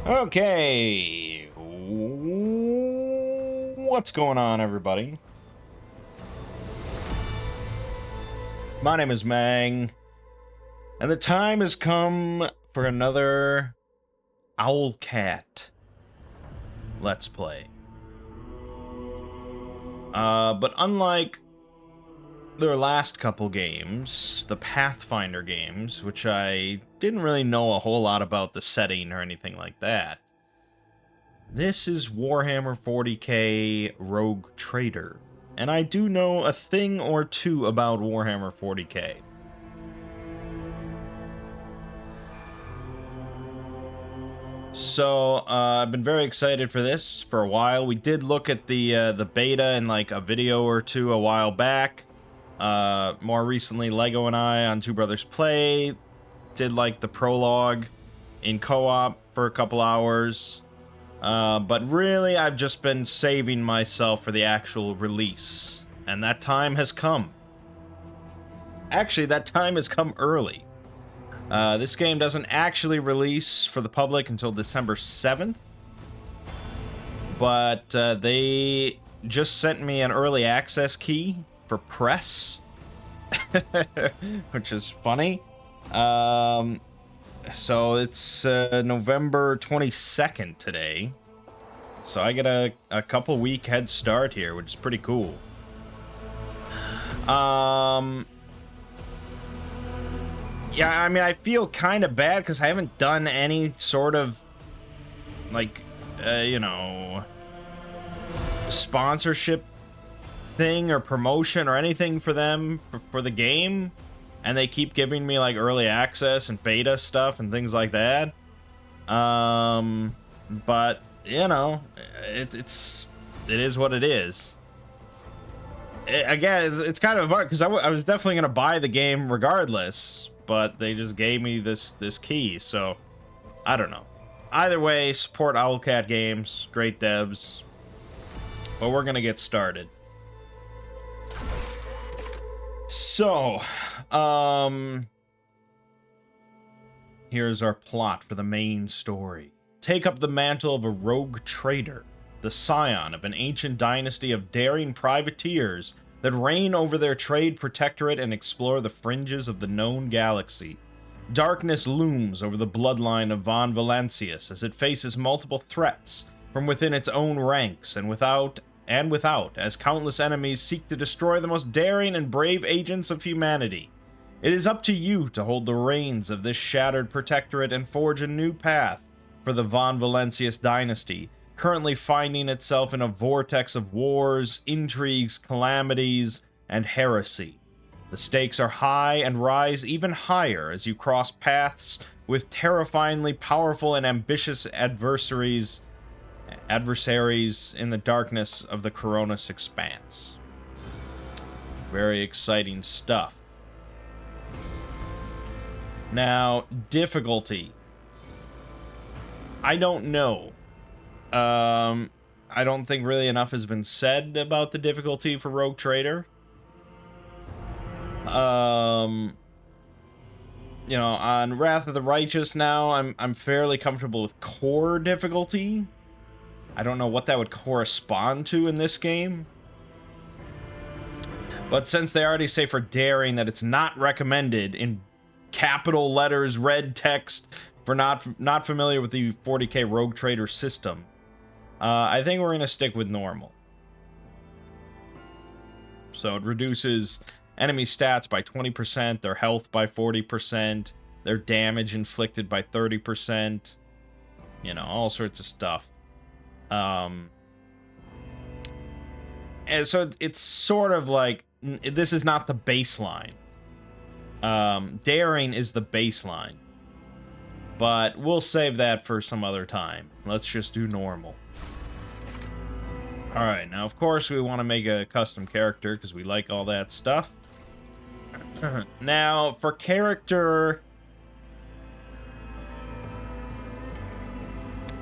Okay, what's going on, everybody? My name is Mangg, and the time has come for another Owlcat Let's Play. But unlike their last couple games, the Pathfinder games, which I didn't really know a whole lot about the setting or anything like that, this is Warhammer 40k Rogue Trader, and I do know a thing or two about Warhammer 40k. So I've been very excited for this for a while. We did look at the beta in like a video or two a while back. More recently, Lego and I on Two Brothers Play did like the prologue in co-op for a couple hours. But really, I've just been saving myself for the actual release, and that time has come. Actually, that time has come early. This game doesn't actually release for the public until December 7th, but they just sent me an early access key for press, which is funny. So it's November 22nd today. So I get a couple week head start here, which is pretty cool. Yeah, I mean, I feel kind of bad because I haven't done any sort of, like, sponsorship thing or promotion or anything for them for the game. And they keep giving me, like, early access and beta stuff and things like that. But, you know, it is what it is. Again, it's kind of hard because I was definitely going to buy the game regardless. But they just gave me this key, so I don't know. Either way, support Owlcat Games, great devs. But we're gonna get started. So, here's our plot for the main story. Take up the mantle of a rogue trader, the scion of an ancient dynasty of daring privateers that reign over their trade protectorate and explore the fringes of the known galaxy. Darkness looms over the bloodline of Von Valancius as it faces multiple threats from within its own ranks and without, as countless enemies seek to destroy the most daring and brave agents of humanity. It is up to you to hold the reins of this shattered protectorate and forge a new path for the Von Valancius dynasty, currently finding itself in a vortex of wars, intrigues, calamities, and heresy. The stakes are high and rise even higher as you cross paths with terrifyingly powerful and ambitious adversaries in the darkness of the Coronis expanse. Very exciting stuff. Now, difficulty. I don't know. I don't think really enough has been said about the difficulty for Rogue Trader. On Wrath of the Righteous now, I'm fairly comfortable with core difficulty. I don't know what that would correspond to in this game. But since they already say for daring that it's not recommended in capital letters, red text, for not familiar with the 40k Rogue Trader system, I think we're going to stick with normal. So it reduces enemy stats by 20%, their health by 40%, their damage inflicted by 30%, all sorts of stuff. And so it's sort of like, this is not the baseline. Daring is the baseline. But we'll save that for some other time. Let's just do normal. Alright, now of course we want to make a custom character because we like all that stuff. Now, for character,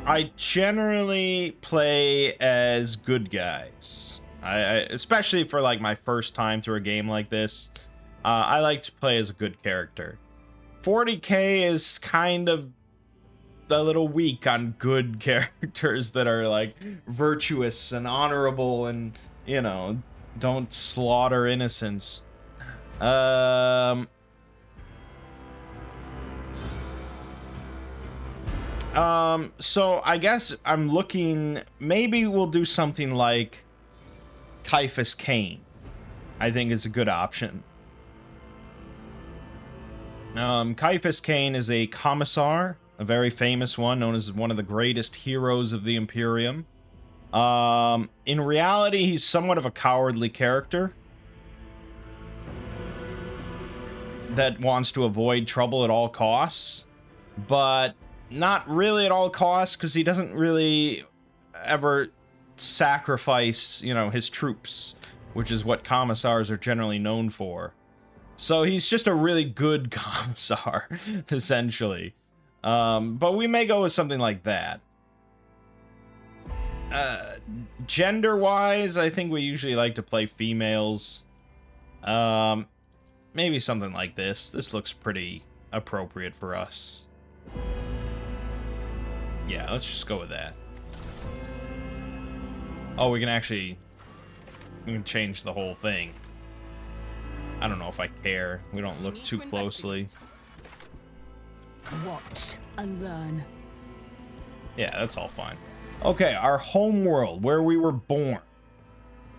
I generally play as good guys. I especially for like my first time through a game like this, I like to play as a good character. 40k is kind of little weak on good characters that are like virtuous and honorable and, you know, don't slaughter innocents. So I guess I'm looking, maybe we'll do something like Caiaphas Cain. I think is a good option. Caiaphas Cain is a commissar, a very famous one, known as one of the greatest heroes of the Imperium. In reality, he's somewhat of a cowardly character that wants to avoid trouble at all costs, but not really at all costs, because he doesn't really ever sacrifice, you know, his troops, which is what commissars are generally known for. So he's just a really good commissar, essentially. But we may go with something like that. Gender-wise, I think we usually like to play females. Maybe something like this. This looks pretty appropriate for us. Yeah, let's just go with that. Oh, we can change the whole thing. I don't know if I care. We don't look too closely. Watch and learn. Yeah, that's all fine. Okay, our home world, where we were born.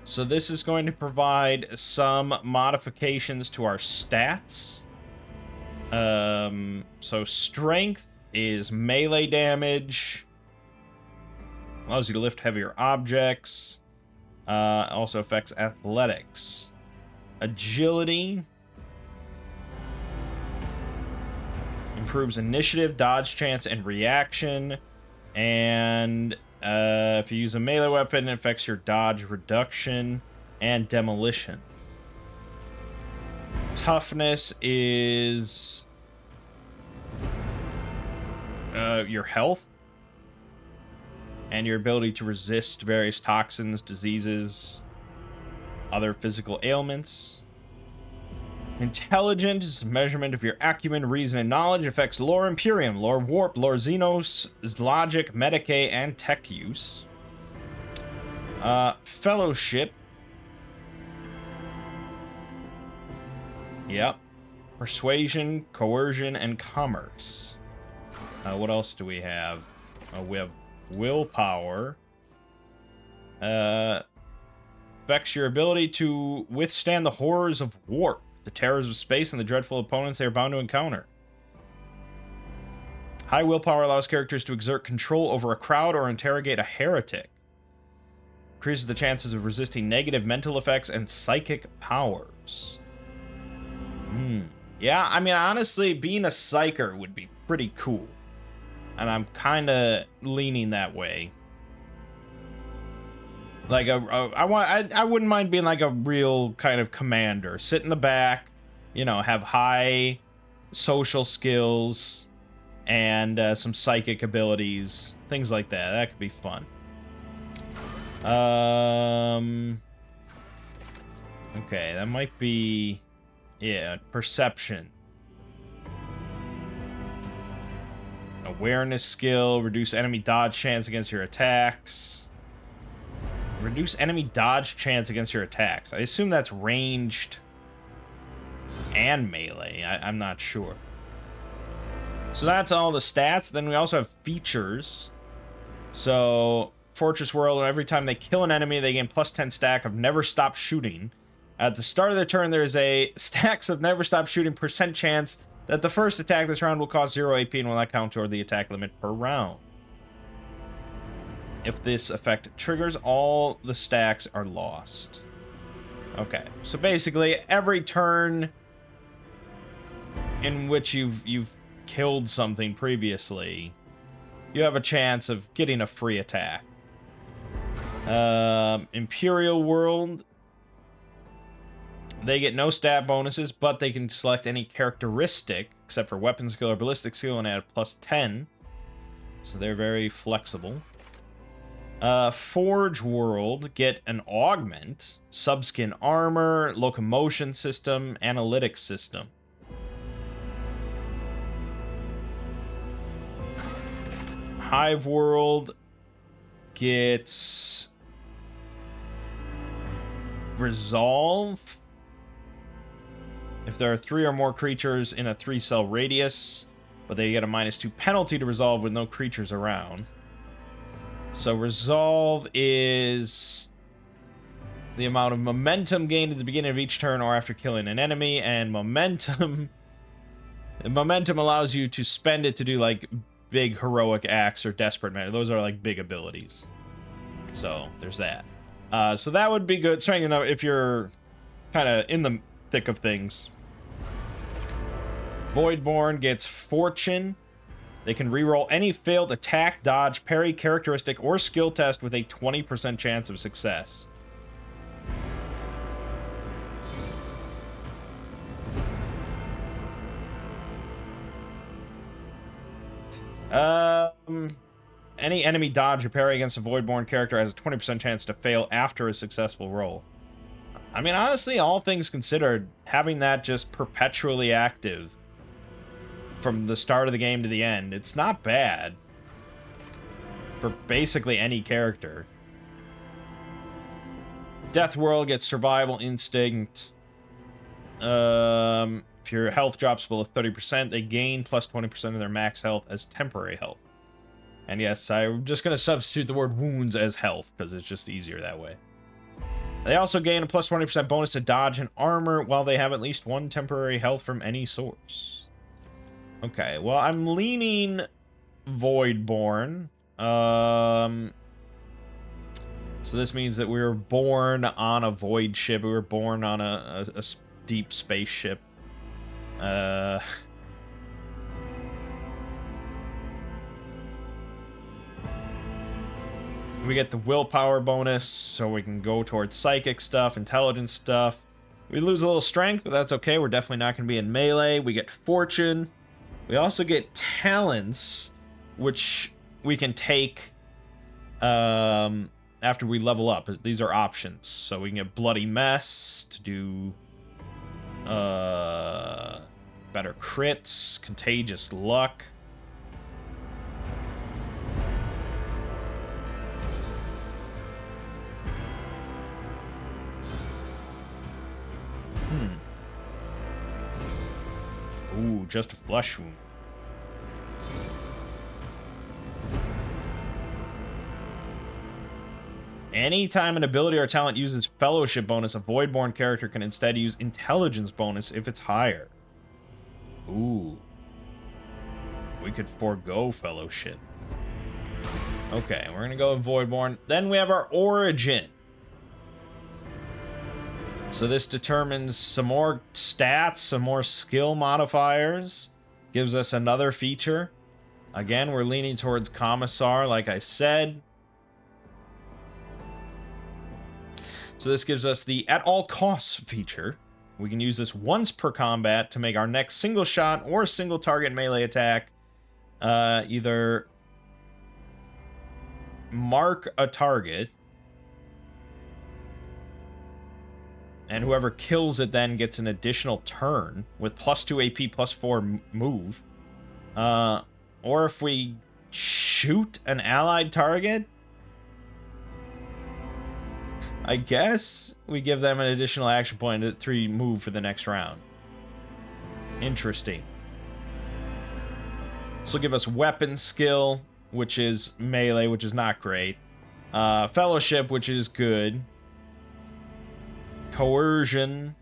So this is going to provide some modifications to our stats. So strength is melee damage. Allows you to lift heavier objects. Also affects athletics. Agility. Improves initiative, dodge chance, and reaction. And if you use a melee weapon, it affects your dodge reduction and demolition. Toughness is your health and your ability to resist various toxins, diseases, other physical ailments. Intelligence is a measurement of your acumen, reason, and knowledge. It affects lore Imperium, lore Warp, lore Xenos, Logic, Medicae, and tech use. Fellowship. Yep. Persuasion, coercion, and commerce. What else do we have? We have willpower. Affects your ability to withstand the horrors of warp, the terrors of space, and the dreadful opponents they are bound to encounter. High willpower allows characters to exert control over a crowd or interrogate a heretic. Increases the chances of resisting negative mental effects and psychic powers. Yeah, I mean, honestly, being a psyker would be pretty cool. And I'm kind of leaning that way. Like I wouldn't mind being like a real kind of commander. Sit in the back, you know, have high social skills and some psychic abilities, things like that. That could be fun. Okay, that might be, yeah, perception. Awareness skill, reduce enemy dodge chance against your attacks. Reduce enemy dodge chance against your attacks. I assume that's ranged and melee. I'm not sure. So that's all the stats. Then we also have features. So, Fortress World, every time they kill an enemy, they gain plus 10 stack of never stop shooting. At the start of the turn, there's a stacks of never stop shooting % chance that the first attack this round will cause 0 AP and will not count toward the attack limit per round. If this effect triggers, all the stacks are lost. Okay, so basically every turn in which you've killed something previously, you have a chance of getting a free attack. Imperial World, they get no stat bonuses, but they can select any characteristic except for weapon skill or ballistic skill and add plus 10. So they're very flexible. Forge World get an augment, subskin armor, locomotion system, analytics system. Hive World gets resolve if there are 3 or more creatures in a 3-cell radius, but they get a -2 penalty to resolve with no creatures around. So resolve is the amount of momentum gained at the beginning of each turn or after killing an enemy, and momentum allows you to spend it to do like big heroic acts or desperate measures. Those are like big abilities. So there's that. So that would be good. Strength enough if you're kind of in the thick of things. Voidborn gets Fortune. They can reroll any failed attack, dodge, parry, characteristic, or skill test with a 20% chance of success. Any enemy dodge or parry against a Voidborn character has a 20% chance to fail after a successful roll. I mean, honestly, all things considered, having that just perpetually active from the start of the game to the end, it's not bad for basically any character. Death World gets Survival Instinct. If your health drops below 30%, they gain plus 20% of their max health as temporary health. And yes, I'm just going to substitute the word wounds as health, because it's just easier that way. They also gain a plus 20% bonus to dodge and armor while they have at least 1 temporary health from any source. Okay, well, I'm leaning Voidborn. So this means that we were born on a void ship. We were born on a deep space ship. We get the willpower bonus, so we can go towards psychic stuff, intelligence stuff. We lose a little strength, but that's okay. We're definitely not going to be in melee. We get fortune. We also get talents, which we can take after we level up. These are options. So we can get bloody mess to do better crits, contagious luck. Ooh, just a flesh wound. Anytime an ability or talent uses fellowship bonus, a Voidborn character can instead use intelligence bonus if it's higher. Ooh. We could forego fellowship. Okay, we're gonna go with Voidborn. Then we have our origin. So this determines some more stats, some more skill modifiers. Gives us another feature. Again, we're leaning towards Commissar, like I said. So this gives us the at all costs feature. We can use this once per combat to make our next single shot or single target melee attack either mark a target, and whoever kills it then gets an additional turn with +2 AP, +4 move. Or if we shoot an allied target, I guess we give them an additional action point at 3 move for the next round. Interesting. This will give us weapon skill, which is melee, which is not great. Fellowship, which is good. Coercion,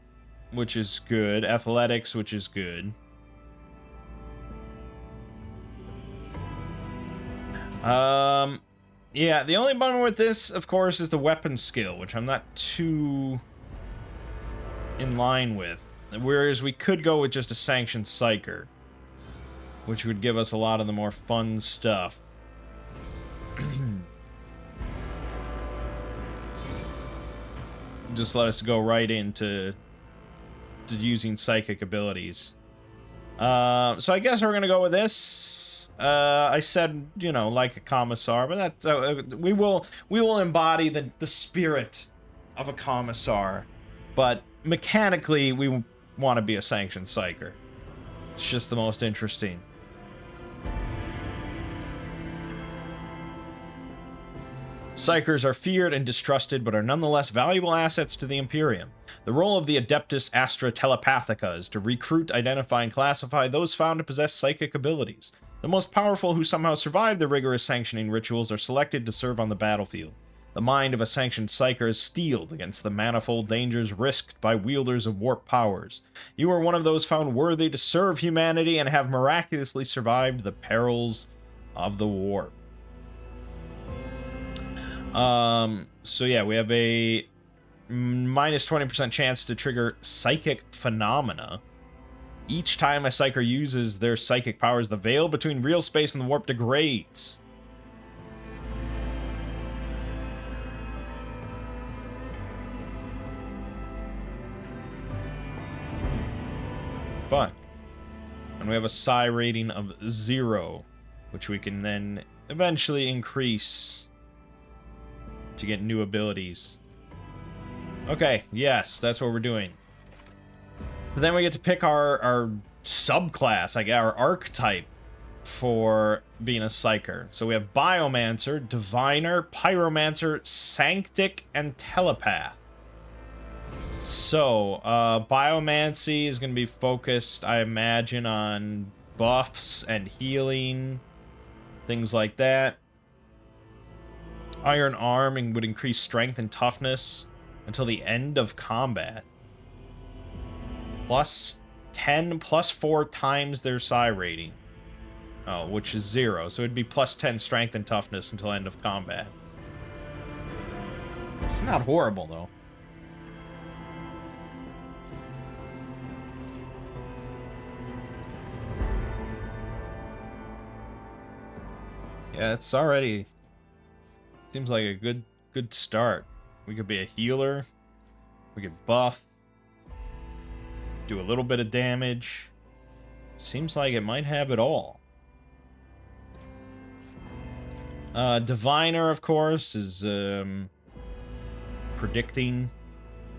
which is good. Athletics, which is good. Yeah, the only bummer with this, of course, is the weapon skill, which I'm not too in line with. Whereas we could go with just a sanctioned psyker, which would give us a lot of the more fun stuff. Just let us go right into using psychic abilities. So I guess we're gonna go with this. I said, you know, like a commissar, but that's we will embody the spirit of a commissar, but mechanically we want to be a sanctioned psyker. It's just the most interesting. Psychers are feared and distrusted, but are nonetheless valuable assets to the Imperium. The role of the Adeptus Astra Telepathica is to recruit, identify, and classify those found to possess psychic abilities. The most powerful who somehow survive the rigorous sanctioning rituals are selected to serve on the battlefield. The mind of a sanctioned psyker is steeled against the manifold dangers risked by wielders of warp powers. You are one of those found worthy to serve humanity and have miraculously survived the perils of the warp. So yeah, we have a minus 20% chance to trigger psychic phenomena. Each time a psyker uses their psychic powers, the veil between real space and the warp degrades. Fun. And we have a psi rating of 0, which we can then eventually increase to get new abilities. Okay, yes, that's what we're doing. But then we get to pick our subclass, like our archetype for being a psyker. So we have Biomancer, Diviner, Pyromancer, Sanctic, and Telepath. So, Biomancy is going to be focused, I imagine, on buffs and healing, things like that. Iron Arm would increase strength and toughness until the end of combat. Plus 10, plus 4 times their psi rating. Oh, which is 0. So it'd be plus 10 strength and toughness until end of combat. It's not horrible, though. Yeah, it's already... seems like a good start. We could be a healer. We could buff. Do a little bit of damage. Seems like it might have it all. Diviner, of course, is predicting,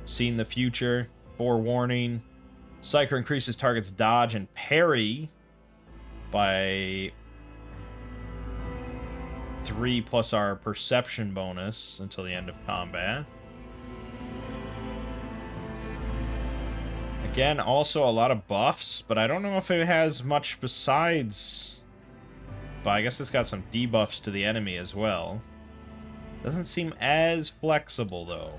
seeing the future, forewarning. Psyker increases target's dodge and parry by 3 plus our perception bonus until the end of combat. Again, also a lot of buffs, but I don't know if it has much besides... But I guess it's got some debuffs to the enemy as well. Doesn't seem as flexible, though.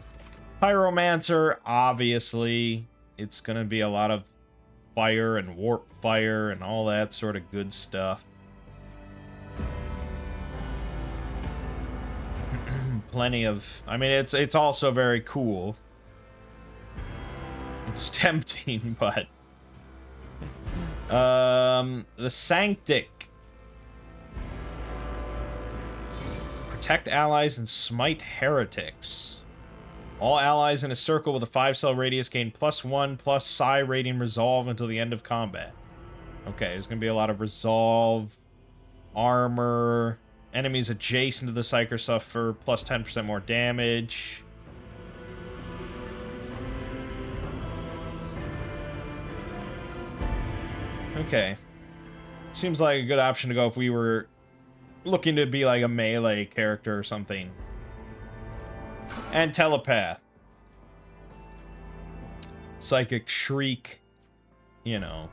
Pyromancer, obviously, it's going to be a lot of fire and warp fire and all that sort of good stuff. Plenty of... I mean, it's also very cool. It's tempting, but... the Sanctic. Protect allies and smite heretics. All allies in a circle with a 5-cell radius gain +1 plus psi rating resolve until the end of combat. Okay, there's going to be a lot of resolve, armor... Enemies adjacent to the Psyker suffer plus 10% more damage. Okay. Seems like a good option to go if we were looking to be like a melee character or something. And Telepath. Psychic Shriek. You know.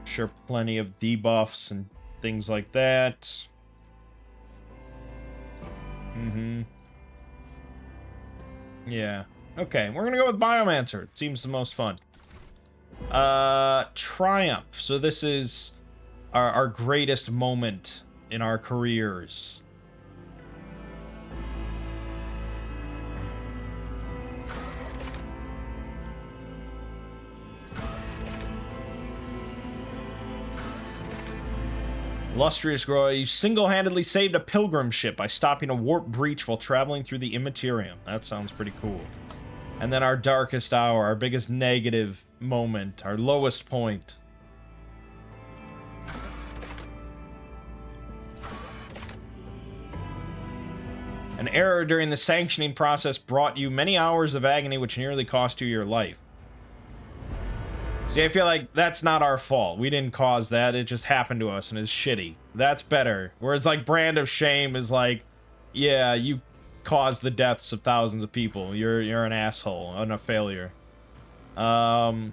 Sure, plenty of debuffs and things like that. Yeah. Okay, we're gonna go with Biomancer. It seems the most fun. Triumph. So this is our greatest moment in our careers. Illustrious Grower, you single-handedly saved a pilgrim ship by stopping a warp breach while traveling through the Immaterium. That sounds pretty cool. And then our darkest hour, our biggest negative moment, our lowest point. An error during the sanctioning process brought you many hours of agony which nearly cost you your life. See, I feel like that's not our fault. We didn't cause that. It just happened to us and it's shitty. That's better. Whereas, like, Brand of Shame is like, Yeah, you caused the deaths of thousands of people. You're an asshole and a failure. And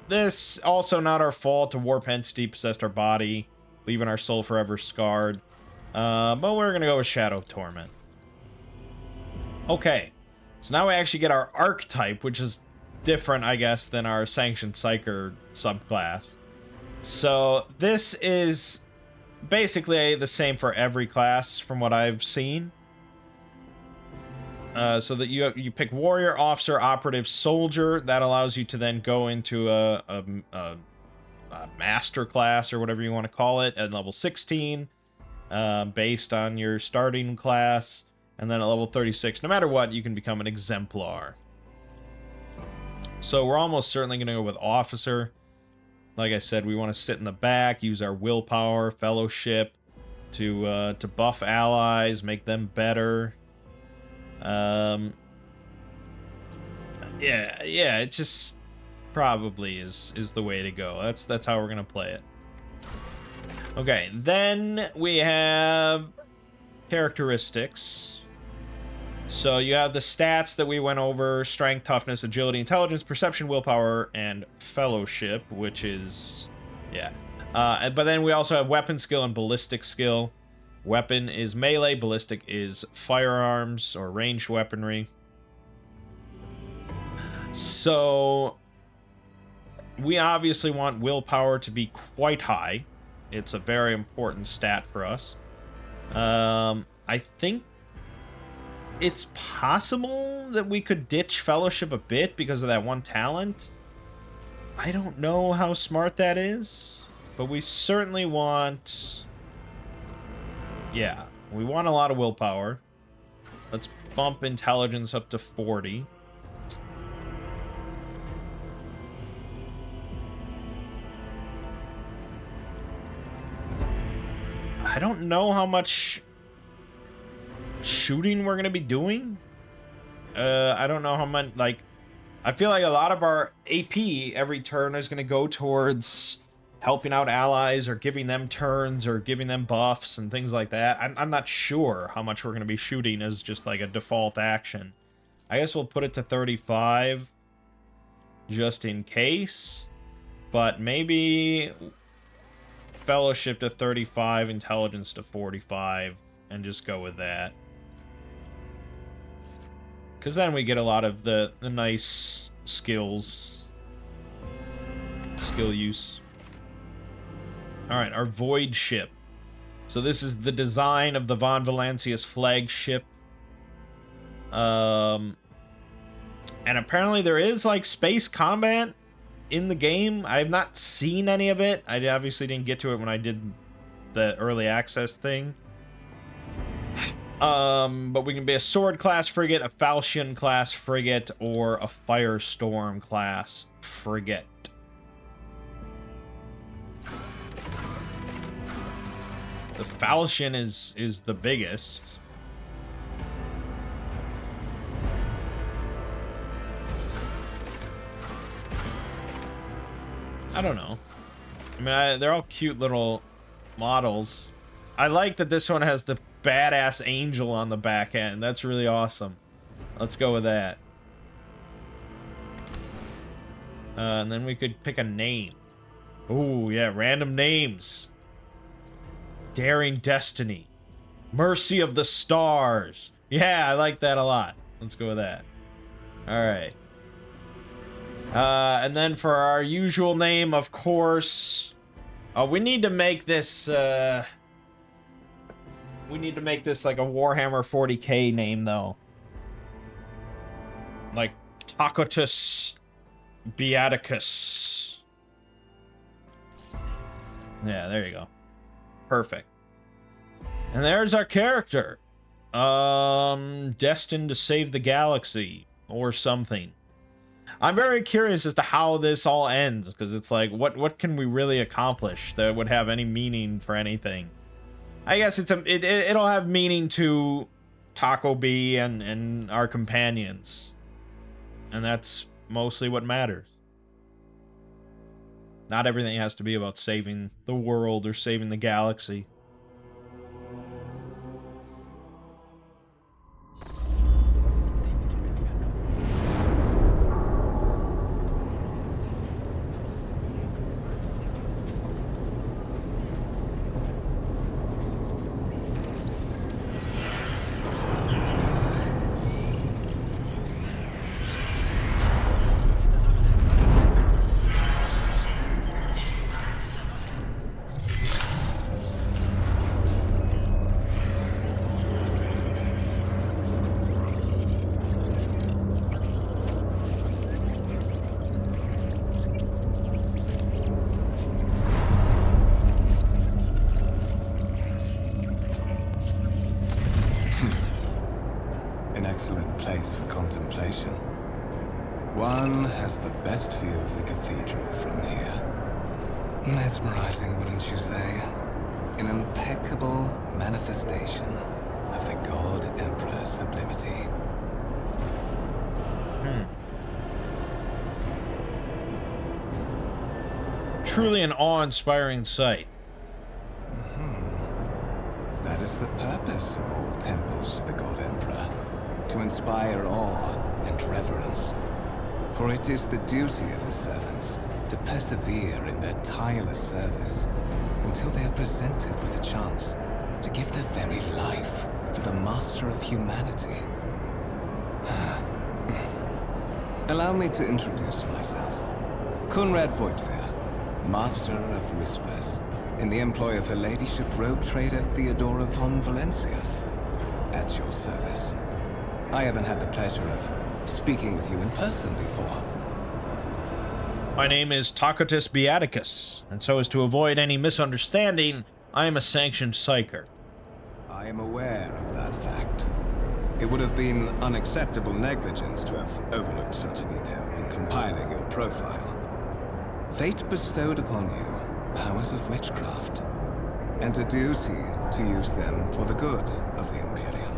this also not our fault. A warp entity possessed our body, leaving our soul forever scarred. But we're gonna go with Shadow Torment. Okay, so now we actually get our archetype, which is different, I guess, than our Sanctioned Psyker subclass. So this is basically the same for every class from what I've seen. So that you pick warrior, officer, operative, soldier. That allows you to then go into a master class or whatever you want to call it at level 16, based on your starting class. And then at level 36, no matter what, you can become an exemplar. So we're almost certainly going to go with officer. Like I said, we want to sit in the back, use our willpower, fellowship to buff allies, make them better. Yeah, it just probably is the way to go. That's how we're gonna play it. Okay, then we have characteristics. So you have the stats that we went over: strength, toughness, agility, intelligence, perception, willpower, and fellowship, which is, yeah. But then we also have weapon skill and ballistic skill. Weapon is melee, ballistic is firearms or ranged weaponry. So we obviously want willpower to be quite high. It's a very important stat for us. I think it's possible that we could ditch fellowship a bit because of that one talent. I don't know how smart that is, but we certainly want... Yeah, we want a lot of willpower. Let's bump intelligence up to 40. I don't know how much shooting we're going to be doing. I don't know how much, like, I feel like a lot of our AP every turn is going to go towards helping out allies or giving them turns or giving them buffs and things like that. I'm not sure how much we're going to be shooting as just like a default action. I guess we'll put it to 35 just in case, but maybe fellowship to 35, intelligence to 45, and just go with that. Because then we get a lot of the nice skills. Skill use. Alright, our Void ship. So this is the design of the Von Valancius flagship. And apparently there is, like, space combat in the game. I have not seen any of it. I obviously didn't get to it when I did the early access thing. But we can be a sword class frigate, a falchion class frigate, or a firestorm class frigate. The falchion is the biggest. I don't know. I mean, they're all cute little models. I like that this one has the badass angel on the back end. That's really awesome. Let's go with that. And then we could pick a name. Ooh, yeah, random names. Daring Destiny. Mercy of the Stars. Yeah, I like that a lot. Let's go with that. Alright. And then for our usual name, of course... we need to make this, we need to make this like a Warhammer 40k name, though. Like, Tacotus Beaticus. Yeah, there you go. Perfect. And there's our character. Destined to save the galaxy. Or something. I'm very curious as to how this all ends, because it's like, what can we really accomplish that would have any meaning for anything? I guess it'll have meaning to Taco B and our companions. And that's mostly what matters. Not everything has to be about saving the world or saving the galaxy. excellent place for contemplation. One has the best view of the cathedral from here. Mesmerizing, wouldn't you say? An impeccable manifestation of the God Emperor's sublimity. Truly an awe-inspiring sight. That is the purpose of all temples to the God Emperor, to inspire awe and reverence. For it is the duty of his servants to persevere in their tireless service until they are presented with the chance to give their very life for the master of humanity. Allow me to introduce myself. Conrad Voigtwehr, Master of Whispers, in the employ of Her Ladyship rogue trader Theodora von Valencias, at your service. I haven't had the pleasure of speaking with you in person before. My name is Tacitus Beaticus, and so as to avoid any misunderstanding, I am a sanctioned psyker. I am aware of that fact. It would have been unacceptable negligence to have overlooked such a detail when compiling your profile. Fate bestowed upon you powers of witchcraft, and a duty to use them for the good of the Imperium.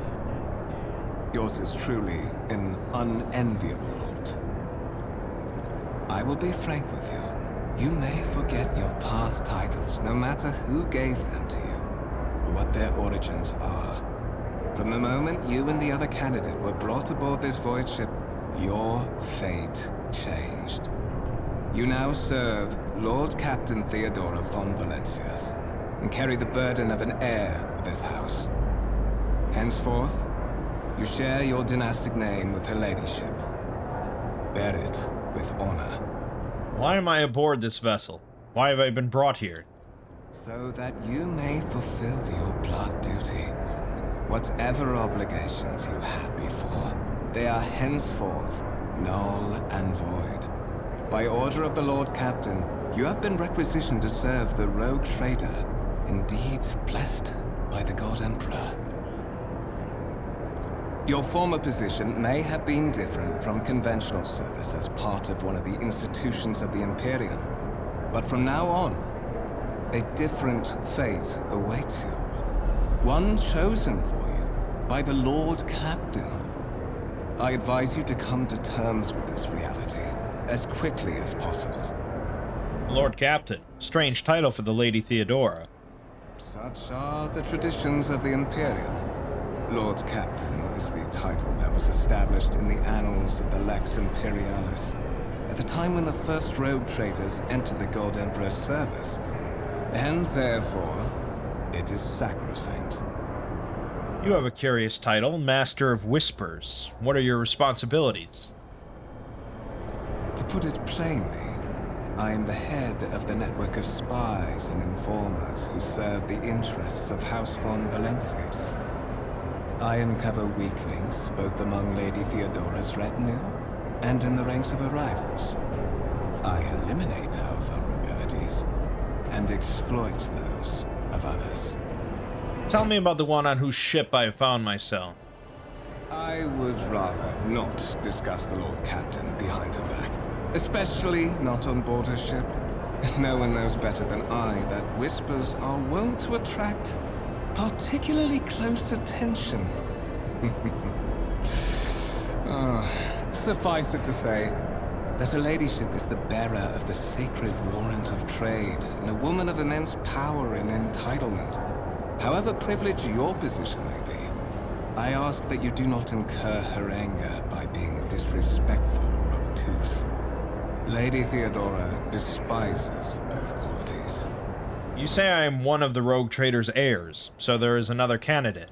Yours is truly an unenviable lot. I will be frank with you. You may forget your past titles, no matter who gave them to you, or what their origins are. From the moment you and the other candidate were brought aboard this void ship, your fate changed. You now serve Lord Captain Theodora von Valencias, and carry the burden of an heir of this house. Henceforth, you share your dynastic name with Her Ladyship. Bear it with honor. Why am I aboard this vessel? Why have I been brought here? So that you may fulfill your blood duty. Whatever obligations you had before, they are henceforth null and void. By order of the Lord Captain, you have been requisitioned to serve the rogue trader, indeed blessed by the God Emperor. Your former position may have been different from conventional service as part of one of the institutions of the Imperium, but from now on, a different fate awaits you. One chosen for you by the Lord Captain. I advise you to come to terms with this reality as quickly as possible. Lord Captain. Strange title for the Lady Theodora. Such are the traditions of the Imperium. Lord Captain is the title that was established in the annals of the Lex Imperialis at the time when the first rogue traders entered the God Emperor's service, and therefore, it is sacrosanct. You have a curious title, Master of Whispers. What are your responsibilities? To put it plainly, I am the head of the network of spies and informers who serve the interests of House von Valencias. I uncover weaklings both among Lady Theodora's retinue and in the ranks of her rivals. I eliminate our vulnerabilities and exploit those of others. Tell me about the one on whose ship I found myself. I would rather not discuss the Lord Captain behind her back. Especially not on board her ship. No one knows better than I that whispers are wont to attract particularly close attention. Suffice it to say that Her Ladyship is the bearer of the sacred warrant of trade and a woman of immense power and entitlement. However privileged your position may be, I ask that you do not incur her anger by being disrespectful or obtuse. Lady Theodora despises both qualities. You say I am one of the rogue trader's heirs, so there is another candidate.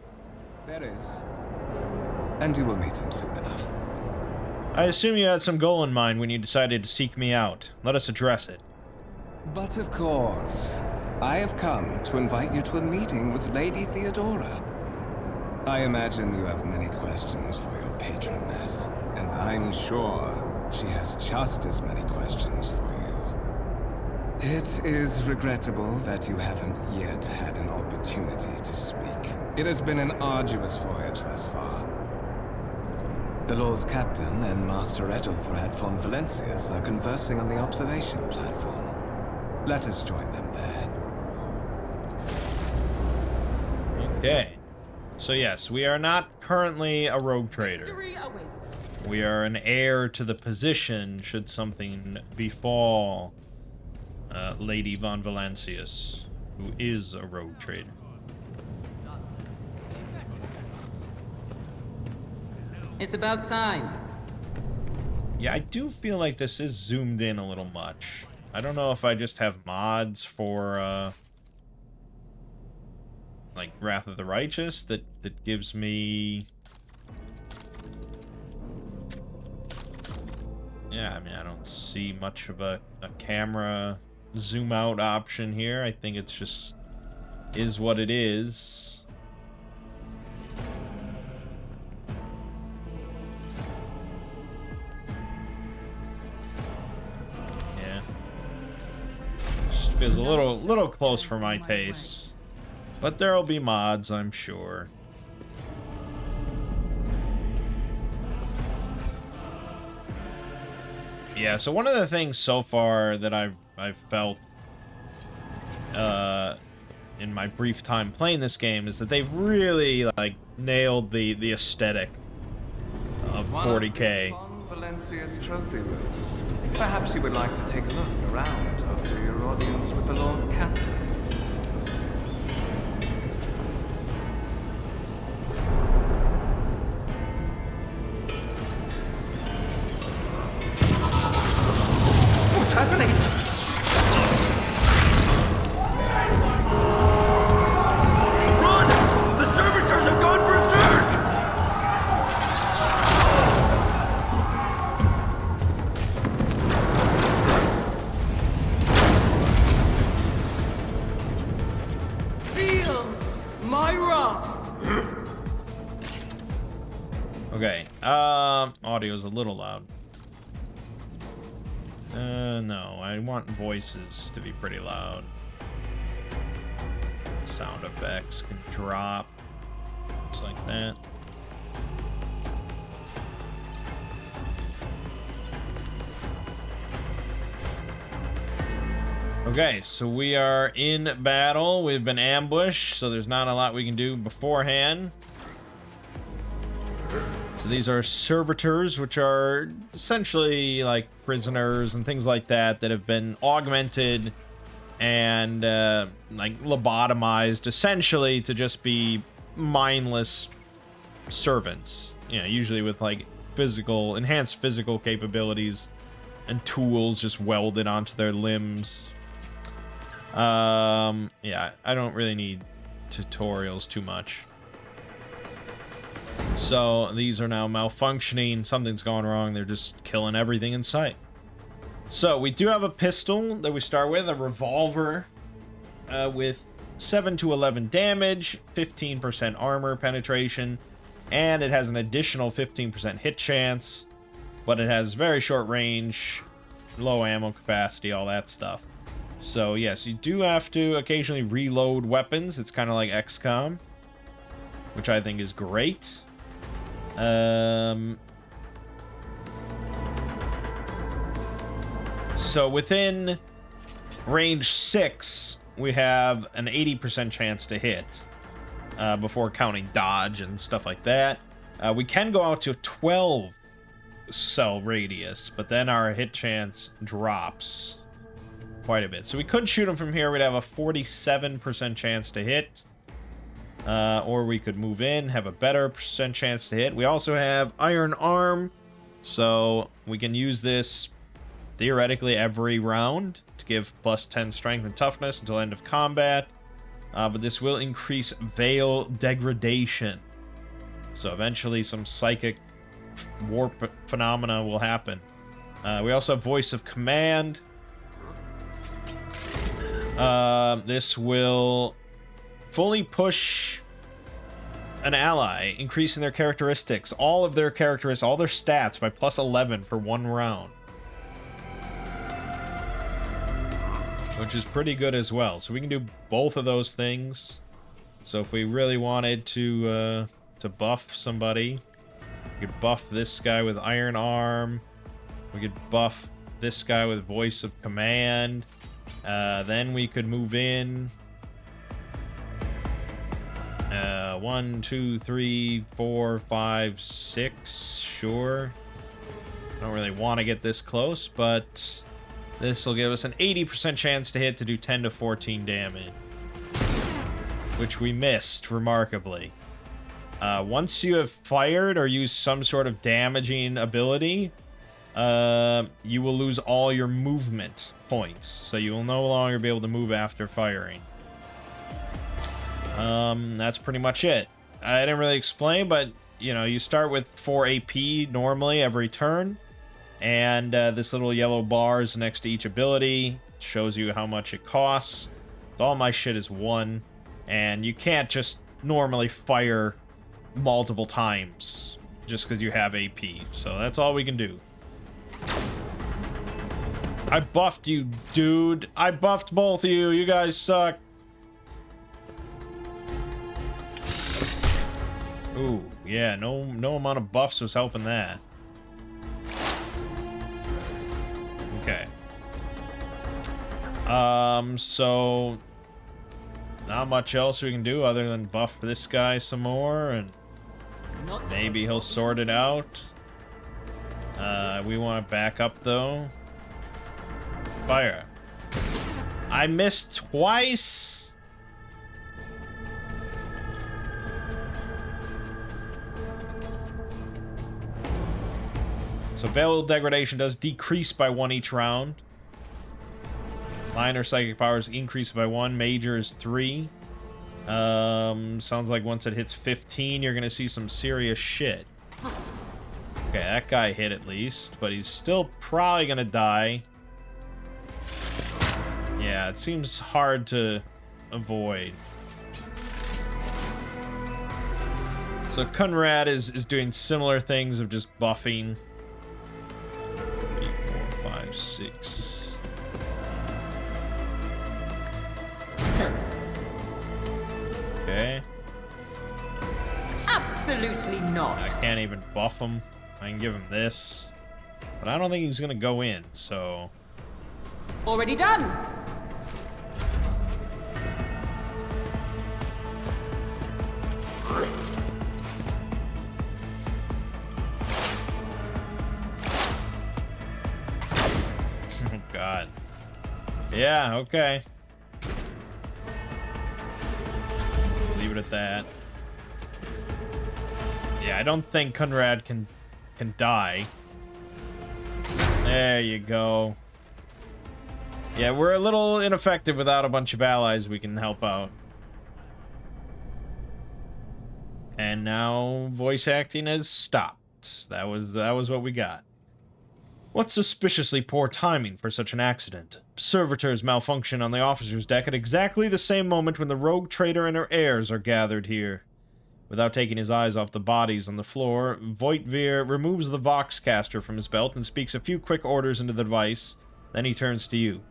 There is. And you will meet him soon enough. I assume you had some goal in mind when you decided to seek me out. Let us address it. But of course, I have come to invite you to a meeting with Lady Theodora. I imagine you have many questions for your patroness, and I'm sure she has just as many questions for you. It is regrettable that you haven't yet had an opportunity to speak. It has been an arduous voyage thus far. The Lord's captain and Master Edelthrad von Valencius are conversing on the observation platform. Let us join them there. Okay. So yes, we are not currently a rogue trader. We are an heir to the position should something befall Lady von Valencius, who is a rogue trader. It's about time. Yeah, I do feel like this is zoomed in a little much. I don't know if I just have mods for like Wrath of the Righteous that gives me... Yeah, I mean, I don't see much of a camera zoom out option here. I think it's just is what it is. Yeah. Just feels a little close for my tastes. But there'll be mods, I'm sure. Yeah, so one of the things so far that I've felt in my brief time playing this game is that they've really like nailed the aesthetic of 40K. Von Valencia's trophy rooms. Perhaps you would like to take a look around after your audience with the Lord Captain. What's happening? Run! The servitors have gone berserk! Feel my wrath. Okay, audio's a little loud. No, I want voices to be pretty loud. Sound effects can drop. Just like that. Okay, so we are in battle. We've been ambushed, so there's not a lot we can do beforehand. So these are servitors, which are essentially like prisoners and things like that that have been augmented and like lobotomized, essentially to just be mindless servants. You know, usually with like enhanced physical capabilities and tools just welded onto their limbs. Yeah, I don't really need tutorials too much. So these are now malfunctioning. Something's going wrong. They're just killing everything in sight. So we do have a pistol that we start with, a revolver with 7 to 11 damage, 15% armor penetration, and it has an additional 15% hit chance, but it has very short range, low ammo capacity, all that stuff. So yes, you do have to occasionally reload weapons. It's kind of like XCOM, which I think is great. So within range 6, we have an 80% chance to hit before counting dodge and stuff like that. We can go out to a 12 cell radius, but then our hit chance drops quite a bit. So we could shoot him from here. We'd have a 47% chance to hit. Or we could move in, have a better percent chance to hit. We also have Iron Arm, so we can use this theoretically every round to give plus 10 strength and toughness until end of combat. But this will increase Veil Degradation. So eventually some psychic warp phenomena will happen. We also have Voice of Command. This will fully push an ally, increasing their characteristics, all their stats by plus 11 for 1 round. Which is pretty good as well. So we can do both of those things. So if we really wanted to buff somebody, We could buff this guy with Iron Arm. We could buff this guy with Voice of Command. Then we could move in. 1, 2, 3, 4, 5, 6. Sure. I don't really want to get this close, but this will give us an 80% chance to hit to do 10 to 14 damage. Which we missed, remarkably. Once you have fired or used some sort of damaging ability, you will lose all your movement points. So you will no longer be able to move after firing. That's pretty much it. I didn't really explain, but, you know, you start with 4 AP normally every turn. And this little yellow bar is next to each ability. It shows you how much it costs. So all my shit is 1. And you can't just normally fire multiple times just because you have AP. So that's all we can do. I buffed you, dude. I buffed both of you. You guys suck. Ooh, yeah, no amount of buffs was helping that. Okay. So not much else we can do other than buff this guy some more, and maybe he'll sort it out. We want to back up though. Fire. I missed twice. So Veil Degradation does decrease by 1 each round. Minor Psychic Powers increase by 1. Major is 3. Sounds like once it hits 15, you're going to see some serious shit. Okay, that guy hit at least, but he's still probably going to die. Yeah, it seems hard to avoid. So Conrad is doing similar things of just buffing. 3, 4, 5, 6. Okay. Absolutely not. I can't even buff him. I can give him this. But I don't think he's gonna go in, so... Already done. Oh, God. Yeah, okay. Leave it at that. Yeah, I don't think Conrad can die. There you go. Yeah, we're a little ineffective without a bunch of allies we can help out. And now voice acting has stopped. That was what we got. What suspiciously poor timing for such an accident. Servitors malfunction on the officer's deck at exactly the same moment when the rogue trader and her heirs are gathered here. Without taking his eyes off the bodies on the floor, Voitvir removes the Voxcaster from his belt and speaks a few quick orders into the device. Then he turns to you.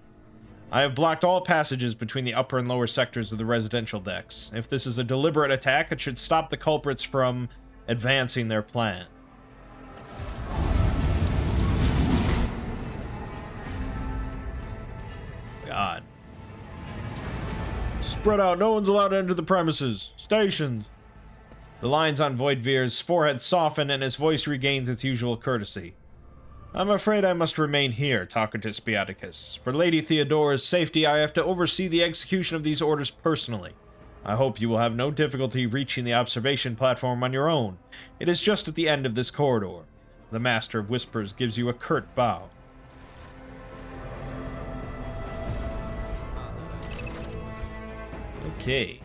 I have blocked all passages between the upper and lower sectors of the residential decks. If this is a deliberate attack, it should stop the culprits from advancing their plan. God. Spread out. No one's allowed to enter the premises. Stations. The lines on Voidvir's forehead soften and his voice regains its usual courtesy. I'm afraid I must remain here, Tacitus Beaticus. For Lady Theodora's safety, I have to oversee the execution of these orders personally. I hope you will have no difficulty reaching the observation platform on your own. It is just at the end of this corridor. The Master of Whispers gives you a curt bow. Okay.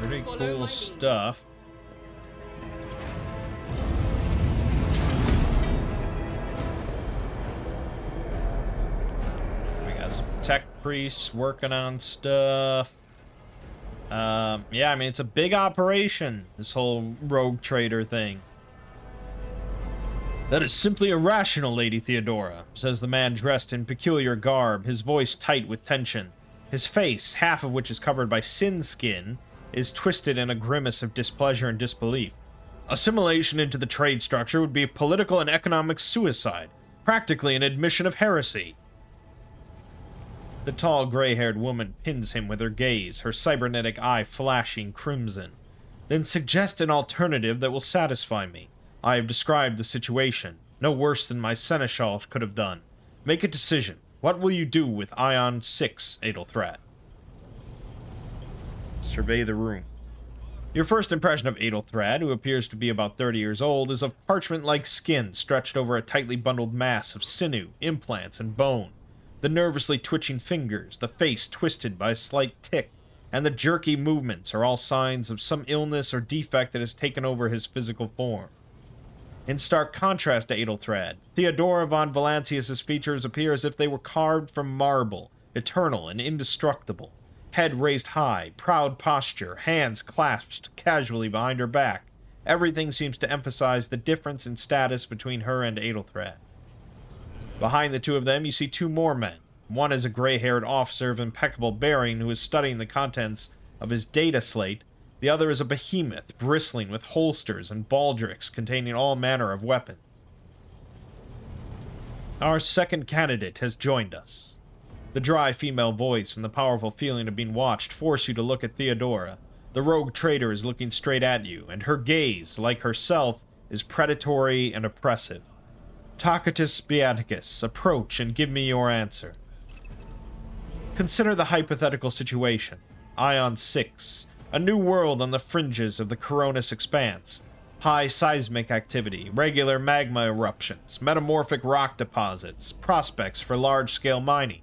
Pretty cool stuff. We got some tech priests working on stuff. Yeah, I mean, it's a big operation, this whole rogue trader thing. That is simply irrational, Lady Theodora, says the man dressed in peculiar garb, his voice tight with tension. His face, half of which is covered by sin skin, is twisted in a grimace of displeasure and disbelief. Assimilation into the trade structure would be a political and economic suicide, practically an admission of heresy. The tall, gray-haired woman pins him with her gaze, her cybernetic eye flashing crimson. Then suggest an alternative that will satisfy me. I have described the situation, no worse than my seneschal could have done. Make a decision. What will you do with Ion 6, Adelthrat? Survey the room. Your first impression of Adelthrat, who appears to be about 30 years old, is of parchment-like skin stretched over a tightly bundled mass of sinew, implants, and bone. The nervously twitching fingers, the face twisted by a slight tic, and the jerky movements are all signs of some illness or defect that has taken over his physical form. In stark contrast to Adelthrat, Theodora von Valancius's features appear as if they were carved from marble, eternal and indestructible. Head raised high, proud posture, hands clasped casually behind her back. Everything seems to emphasize the difference in status between her and Adelthrat. Behind the two of them, you see two more men. One is a gray-haired officer of impeccable bearing who is studying the contents of his data slate. The other is a behemoth, bristling with holsters and baldricks containing all manner of weapons. Our second candidate has joined us. The dry female voice and the powerful feeling of being watched force you to look at Theodora. The rogue trader is looking straight at you, and her gaze, like herself, is predatory and oppressive. Tacitus Beaticus, approach and give me your answer. Consider the hypothetical situation. Ion 6. A new world on the fringes of the Coronis expanse. High seismic activity, regular magma eruptions, metamorphic rock deposits, prospects for large-scale mining.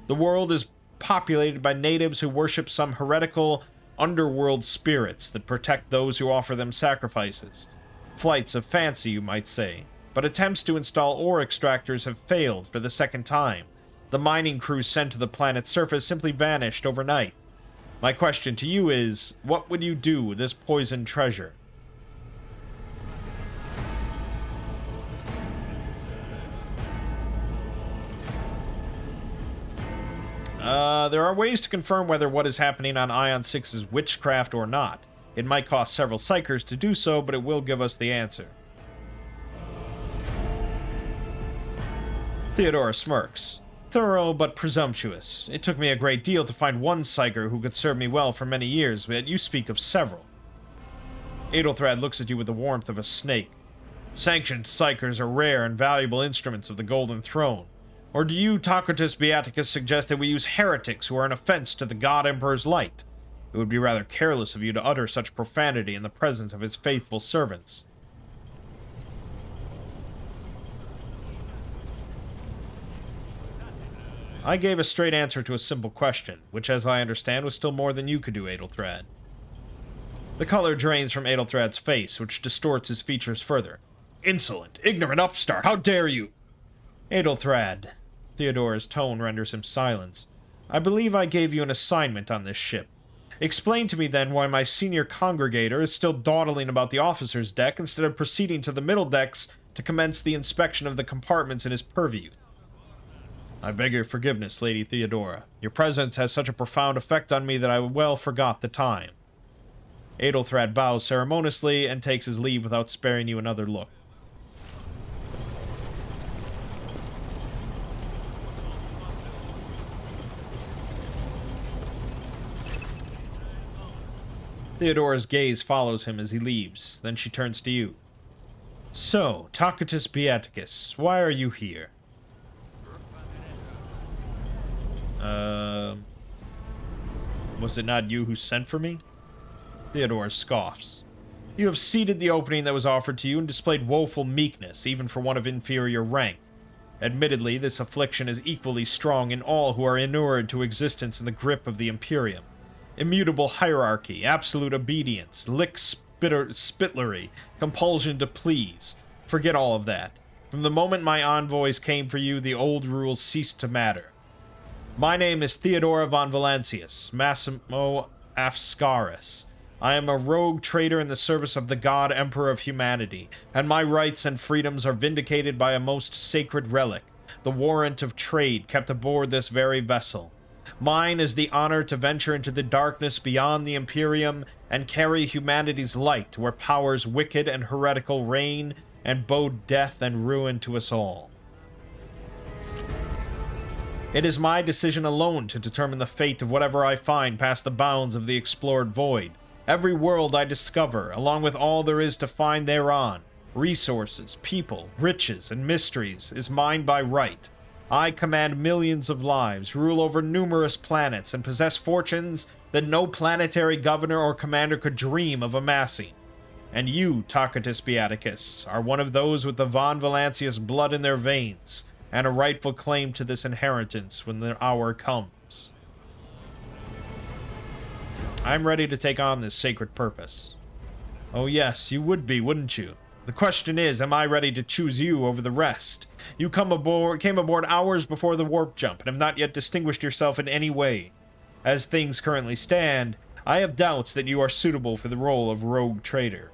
The world is populated by natives who worship some heretical underworld spirits that protect those who offer them sacrifices. Flights of fancy, you might say. But attempts to install ore extractors have failed for the second time. The mining crews sent to the planet's surface simply vanished overnight. My question to you is, what would you do with this poisoned treasure? There are ways to confirm whether what is happening on Ion 6 is witchcraft or not. It might cost several psychers to do so, but it will give us the answer. Theodora smirks. Thorough but presumptuous. It took me a great deal to find one psyker who could serve me well for many years, but you speak of several. Adelthrat looks at you with the warmth of a snake. Sanctioned psychers are rare and valuable instruments of the Golden Throne. Or do you, Tacitus Beaticus, suggest that we use heretics who are an offense to the God Emperor's light? It would be rather careless of you to utter such profanity in the presence of his faithful servants. I gave a straight answer to a simple question, which, as I understand, was still more than you could do, Adelthrat. The color drains from Adelthrat's face, which distorts his features further. Insolent, ignorant upstart, how dare you! Adelthrat. Theodora's tone renders him silence. I believe I gave you an assignment on this ship. Explain to me then why my senior congregator is still dawdling about the officer's deck instead of proceeding to the middle decks to commence the inspection of the compartments in his purview. I beg your forgiveness, Lady Theodora. Your presence has such a profound effect on me that I well forgot the time. Adelthrat bows ceremoniously and takes his leave without sparing you another look. Theodora's gaze follows him as he leaves, then she turns to you. So, Tacitus Beaticus, why are you here? Was it not you who sent for me? Theodora scoffs. You have ceded the opening that was offered to you and displayed woeful meekness, even for one of inferior rank. Admittedly, this affliction is equally strong in all who are inured to existence in the grip of the Imperium. Immutable hierarchy, absolute obedience, spittlery, compulsion to please. Forget all of that. From the moment my envoys came for you, the old rules ceased to matter. My name is Theodora von Valancius, Massimo Afscaris. I am a rogue trader in the service of the God Emperor of Humanity, and my rights and freedoms are vindicated by a most sacred relic, the warrant of trade kept aboard this very vessel. Mine is the honor to venture into the darkness beyond the Imperium and carry humanity's light where powers wicked and heretical reign and bode death and ruin to us all. It is my decision alone to determine the fate of whatever I find past the bounds of the explored void. Every world I discover, along with all there is to find thereon, resources, people, riches, and mysteries, is mine by right. I command millions of lives, rule over numerous planets, and possess fortunes that no planetary governor or commander could dream of amassing. And you, Tacitus Beaticus, are one of those with the Von Valancius blood in their veins, and a rightful claim to this inheritance when the hour comes. I'm ready to take on this sacred purpose. Oh yes, you would be, wouldn't you? The question is, am I ready to choose you over the rest? You came aboard hours before the warp jump, and have not yet distinguished yourself in any way. As things currently stand, I have doubts that you are suitable for the role of rogue trader.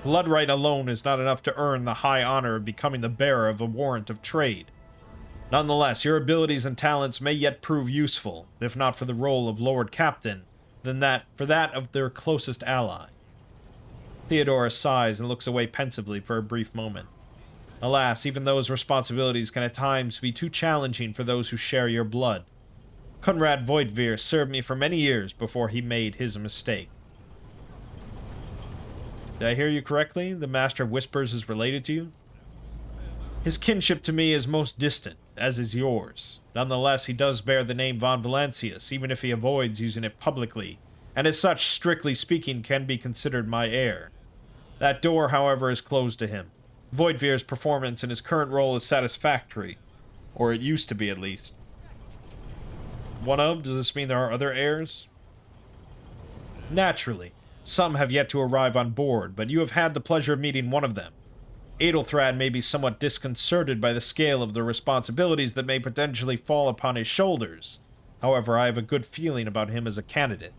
Blood right alone is not enough to earn the high honor of becoming the bearer of a warrant of trade. Nonetheless, your abilities and talents may yet prove useful, if not for the role of Lord Captain, then for that of their closest ally. Theodora sighs and looks away pensively for a brief moment. Alas, even those responsibilities can at times be too challenging for those who share your blood. Conrad Voidveer served me for many years before he made his mistake. Did I hear you correctly? The Master of Whispers is related to you? His kinship to me is most distant, as is yours. Nonetheless, he does bear the name Von Valancius, even if he avoids using it publicly, and as such, strictly speaking, can be considered my heir. That door, however, is closed to him. Voidveer's performance in his current role is satisfactory, or it used to be at least. One of? Does this mean there are other heirs? Naturally. Some have yet to arrive on board, but you have had the pleasure of meeting one of them. Adelthrad may be somewhat disconcerted by the scale of the responsibilities that may potentially fall upon his shoulders. However, I have a good feeling about him as a candidate.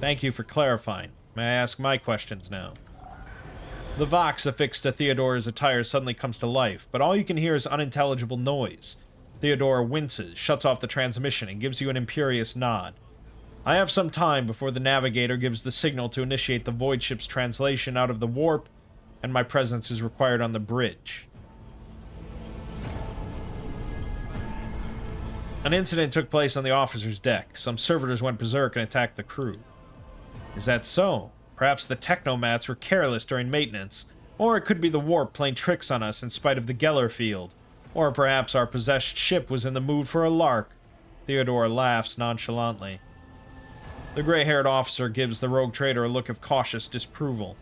Thank you for clarifying. May I ask my questions now? The Vox affixed to Theodora's attire suddenly comes to life, but all you can hear is unintelligible noise. Theodora winces, shuts off the transmission, and gives you an imperious nod. I have some time before the navigator gives the signal to initiate the void ship's translation out of the warp, and my presence is required on the bridge. An incident took place on the officer's deck. Some servitors went berserk and attacked the crew. Is that so? Perhaps the technomats were careless during maintenance, or it could be the warp playing tricks on us in spite of the Geller field. Or perhaps our possessed ship was in the mood for a lark. Theodora laughs nonchalantly. The gray-haired officer gives the rogue trader a look of cautious disapproval.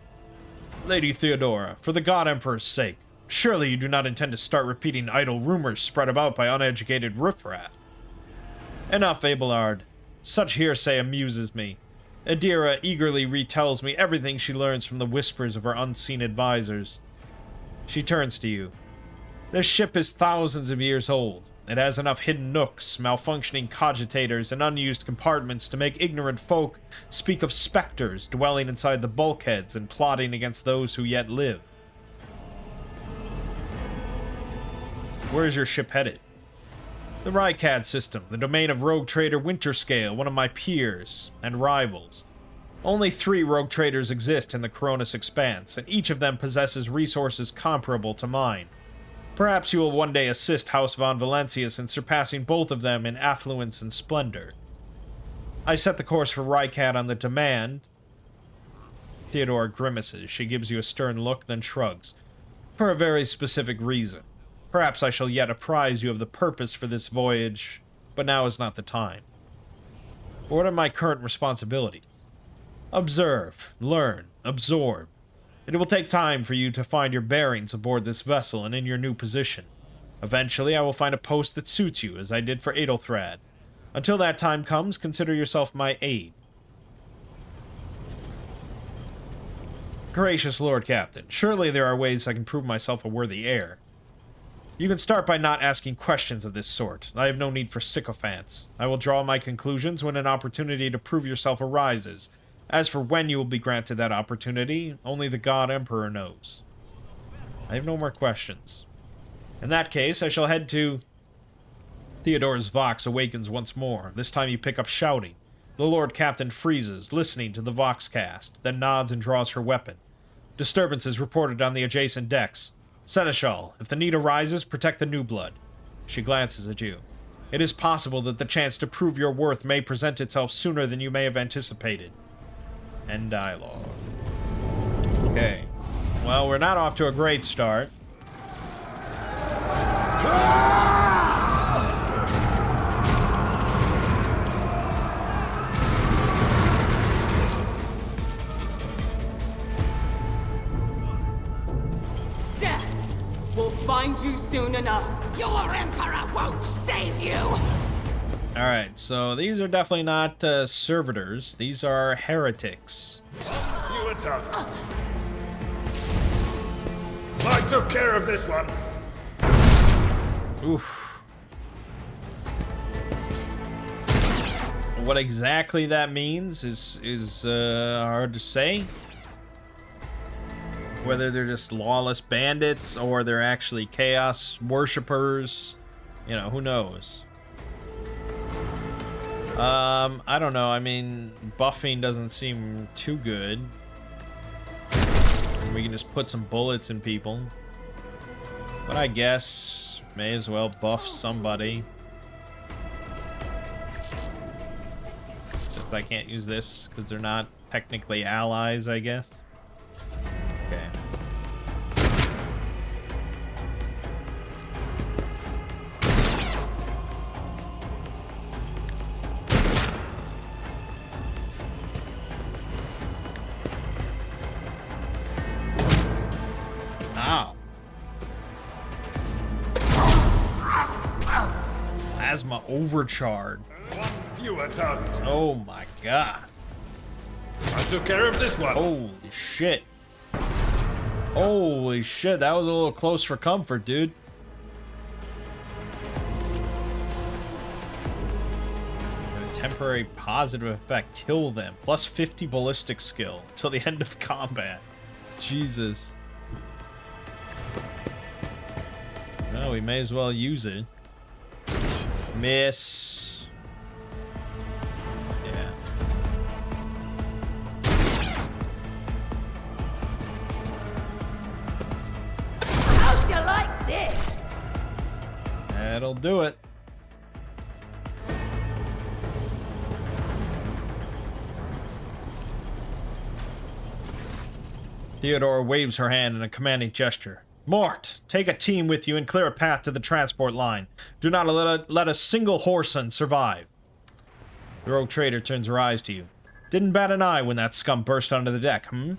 Lady Theodora, for the God Emperor's sake, surely you do not intend to start repeating idle rumors spread about by uneducated riffraff. Enough, Abelard. Such hearsay amuses me. Adira eagerly retells me everything she learns from the whispers of her unseen advisors. She turns to you. This ship is thousands of years old. It has enough hidden nooks, malfunctioning cogitators, and unused compartments to make ignorant folk speak of specters dwelling inside the bulkheads and plotting against those who yet live. Where is your ship headed? The Rycad system, the domain of rogue trader Winterscale, one of my peers and rivals. Only 3 rogue traders exist in the Coronis Expanse, and each of them possesses resources comparable to mine. Perhaps you will one day assist House Von Valancius in surpassing both of them in affluence and splendor. I set the course for Rycad on the demand. Theodora grimaces. She gives you a stern look, then shrugs. For a very specific reason. Perhaps I shall yet apprise you of the purpose for this voyage, but now is not the time. What are my current responsibilities? Observe, learn, absorb. It will take time for you to find your bearings aboard this vessel and in your new position. Eventually, I will find a post that suits you, as I did for Adelthrad. Until that time comes, consider yourself my aide. Gracious Lord Captain, surely there are ways I can prove myself a worthy heir. You can start by not asking questions of this sort. I have no need for sycophants. I will draw my conclusions when an opportunity to prove yourself arises. As for when you will be granted that opportunity, only the God Emperor knows. I have no more questions. In that case, I shall head to... Theodora's Vox awakens once more. This time you pick up shouting. The Lord Captain freezes, listening to the Voxcast, then nods and draws her weapon. Disturbances reported on the adjacent decks. Seneschal, if the need arises, protect the new blood. She glances at you. It is possible that the chance to prove your worth may present itself sooner than you may have anticipated. End dialogue. Okay. Well, we're not off to a great start. Death will find you soon enough. Your Emperor won't save you! Alright, so these are definitely not servitors. These are heretics. You attack. I took care of this one. Oof. What exactly that means is hard to say. Whether they're just lawless bandits or they're actually chaos worshippers, you know, who knows? I don't know. I mean, buffing doesn't seem too good. We can just put some bullets in people. But I guess may as well buff somebody. Except I can't use this because they're not technically allies, I guess. Okay. Ow. Plasma overcharge. One fewer target. Oh my god. I took care of this one. Holy shit. Holy shit, that was a little close for comfort, dude. A temporary positive effect. Kill them. Plus 50 ballistic skill till the end of combat. Jesus. No, we may as well use it. Miss. Yeah. How'd you like this? That'll do it. Theodora waves her hand in a commanding gesture. Mort, take a team with you and clear a path to the transport line. Do not let a single Whoreson survive. The rogue trader turns her eyes to you. Didn't bat an eye when that scum burst onto the deck, hmm?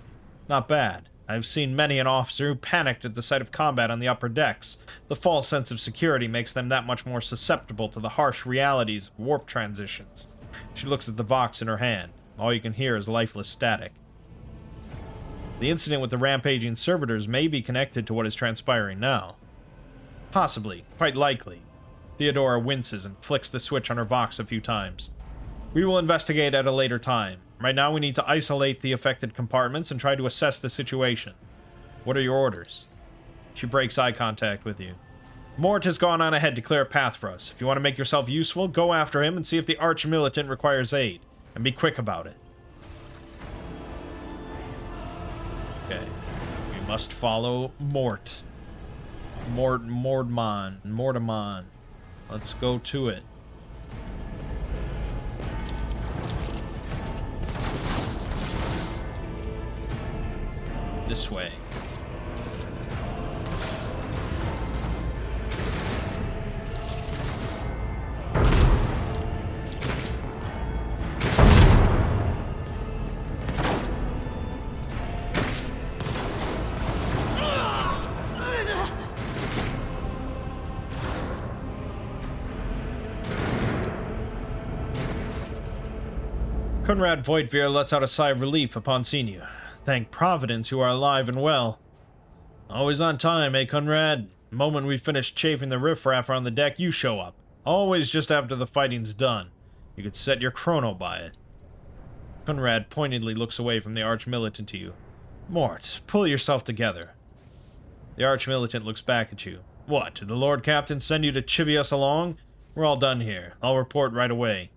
Not bad. I've seen many an officer who panicked at the sight of combat on the upper decks. The false sense of security makes them that much more susceptible to the harsh realities of warp transitions. She looks at the Vox in her hand. All you can hear is lifeless static. The incident with the rampaging servitors may be connected to what is transpiring now. Possibly. Quite likely. Theodora winces and flicks the switch on her Vox a few times. We will investigate at a later time. Right now we need to isolate the affected compartments and try to assess the situation. What are your orders? She breaks eye contact with you. Mort has gone on ahead to clear a path for us. If you want to make yourself useful, go after him and see if the arch-militant requires aid. And be quick about it. Okay. We must follow Mort. Mortimon. Let's go to it. This way. Conrad Voigtveer lets out a sigh of relief upon seeing you. Thank Providence you are alive and well. Always on time, eh, Conrad? The moment we finish chafing the riffraff around the deck, you show up. Always just after the fighting's done. You could set your chrono by it. Conrad pointedly looks away from the arch-militant to you. Mort, pull yourself together. The arch-militant looks back at you. What, did the Lord Captain send you to chivvy us along? We're all done here. I'll report right away.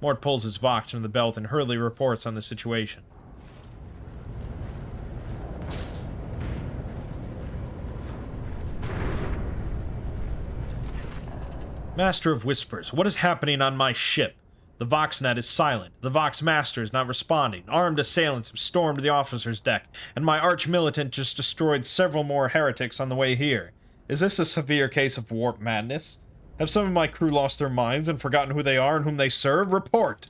Mort pulls his Vox from the belt and hurriedly reports on the situation. Master of Whispers, what is happening on my ship? The Voxnet is silent. The Vox Master is not responding. Armed assailants have stormed the officer's deck, and my arch-militant just destroyed several more heretics on the way here. Is this a severe case of warp madness? Have some of my crew lost their minds and forgotten who they are and whom they serve? Report!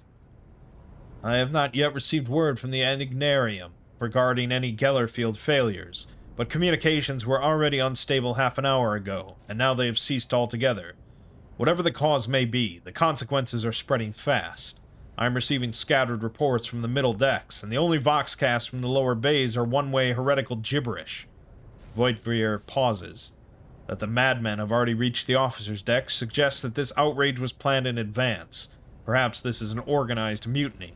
I have not yet received word from the Enignarium regarding any Gellerfield failures, but communications were already unstable half an hour ago, and now they have ceased altogether. Whatever the cause may be, the consequences are spreading fast. I am receiving scattered reports from the middle decks, and the only voxcasts from the lower bays are one-way heretical gibberish. Voidveer pauses. That the madmen have already reached the officer's deck suggests that this outrage was planned in advance. Perhaps this is an organized mutiny.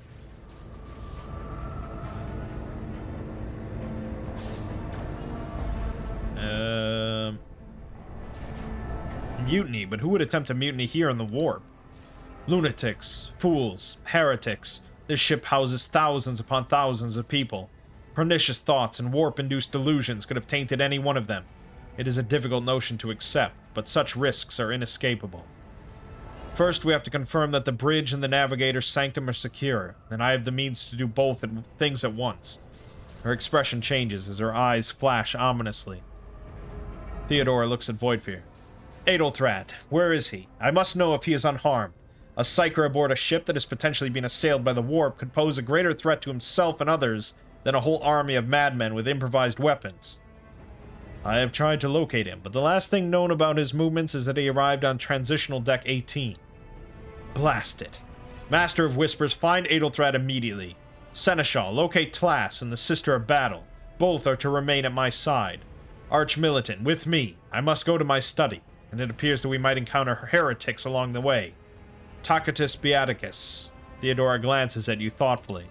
Mutiny, but who would attempt a mutiny here in the warp? Lunatics, fools, heretics. This ship houses thousands upon thousands of people. Pernicious thoughts and warp-induced delusions could have tainted any one of them. It is a difficult notion to accept, but such risks are inescapable. First, we have to confirm that the bridge and the navigator's sanctum are secure, and I have the means to do both things at once. Her expression changes as her eyes flash ominously. Theodora looks at Voidveer. Edelthrad, where is he? I must know if he is unharmed. A psyker aboard a ship that is potentially being assailed by the warp could pose a greater threat to himself and others than a whole army of madmen with improvised weapons. I have tried to locate him, but the last thing known about his movements is that he arrived on Transitional Deck 18. Blast it. Master of Whispers, find Edelthrad immediately. Seneschal, locate Tlass and the Sister of Battle. Both are to remain at my side. Arch-militant, with me. I must go to my study, and it appears that we might encounter heretics along the way. Tacitus Beaticus. Theodora glances at you thoughtfully.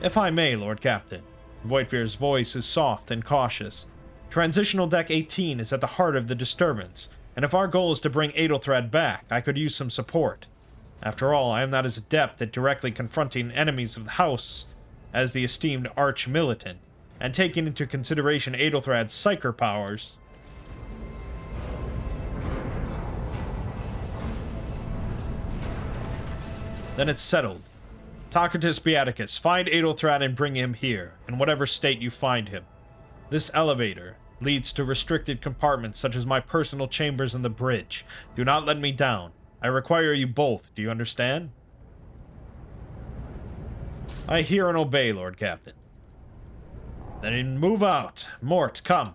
If I may, Lord Captain. Voidveer's voice is soft and cautious. Transitional Deck 18 is at the heart of the disturbance, and if our goal is to bring Edelthrad back, I could use some support. After all, I am not as adept at directly confronting enemies of the House as the esteemed Arch-Militant, and taking into consideration Edelthrad's psyker powers... Then it's settled. Tacitus Beaticus, find Edelthrad and bring him here, in whatever state you find him. This elevator leads to restricted compartments such as my personal chambers and the bridge. Do not let me down. I require you both, do you understand? I hear and obey, Lord Captain. Then move out. Mort, come.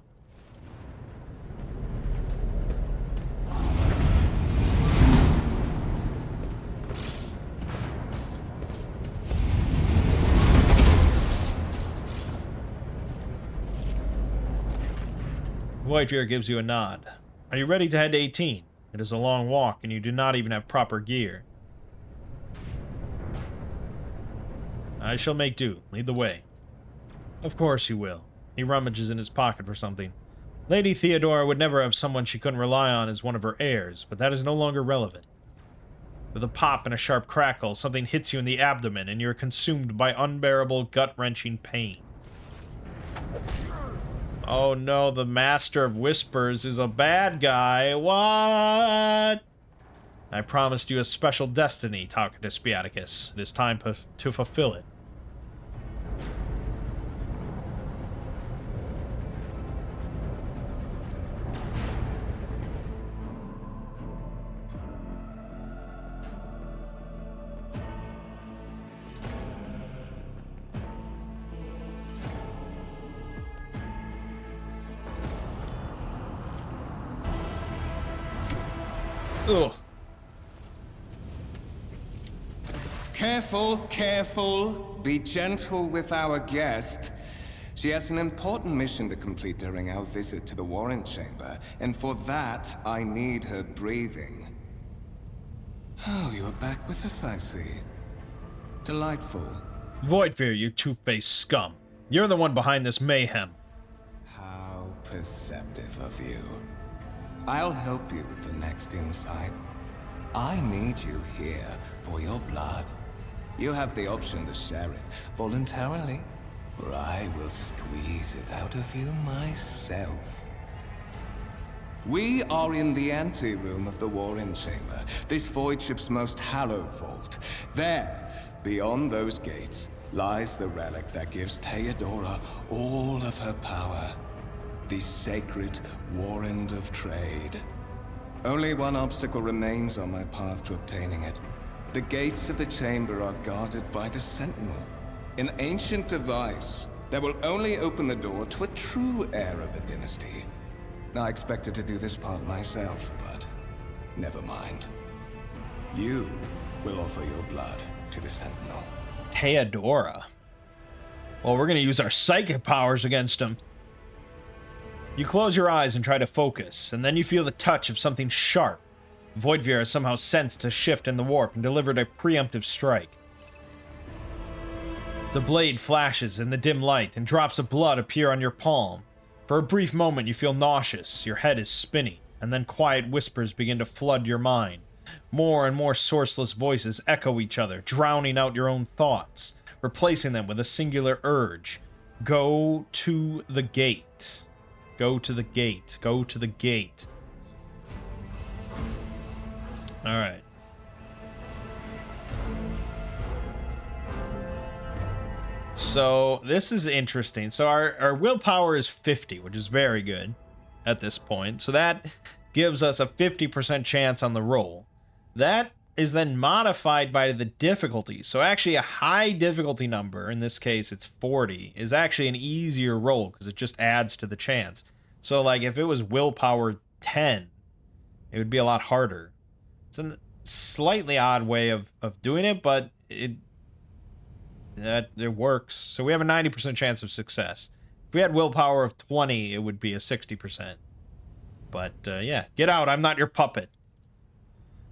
Voidveer gives you a nod. Are you ready to head to 18? It is a long walk, and you do not even have proper gear. I shall make do. Lead the way. Of course you will. He rummages in his pocket for something. Lady Theodora would never have someone she couldn't rely on as one of her heirs, but that is no longer relevant. With a pop and a sharp crackle, something hits you in the abdomen, and you are consumed by unbearable, gut-wrenching pain. Oh no, the Master of Whispers is a bad guy. What? I promised you a special destiny, Tacitus Beaticus. It is time to fulfill it. Ugh. Careful, careful. Be gentle with our guest. She has an important mission to complete during our visit to the Warren Chamber, and for that, I need her breathing. Oh, you are back with us, I see. Delightful. Voidfear, you two-faced scum. You're the one behind this mayhem. How perceptive of you. I'll help you with the next insight. I need you here for your blood. You have the option to share it voluntarily, or I will squeeze it out of you myself. We are in the anteroom of the Warren Chamber, this void ship's most hallowed vault. There, beyond those gates, lies the relic that gives Theodora all of her power. The sacred Warrant of Trade. Only one obstacle remains on my path to obtaining it. The gates of the chamber are guarded by the Sentinel, an ancient device that will only open the door to a true heir of the dynasty. I expected to do this part myself, but never mind. You will offer your blood to the Sentinel. Theodora. Well, we're gonna use our psychic powers against him. You close your eyes and try to focus, and then you feel the touch of something sharp. Voidveer has somehow sensed a shift in the warp and delivered a preemptive strike. The blade flashes in the dim light, and drops of blood appear on your palm. For a brief moment, you feel nauseous, your head is spinning, and then quiet whispers begin to flood your mind. More and more sourceless voices echo each other, drowning out your own thoughts, replacing them with a singular urge. Go to the gate. Go to the gate. Go to the gate. Alright. So, this is interesting. So, our willpower is 50, which is very good at this point. So, that gives us a 50% chance on the roll. That is then modified by the difficulty. So, actually, a high difficulty number, in this case it's 40, is actually an easier roll because it just adds to the chance. So, like, if it was willpower 10, it would be a lot harder. It's a slightly odd way of doing it, but it works. So we have a 90% chance of success. If we had willpower of 20, it would be a 60%. But, yeah. Get out, I'm not your puppet.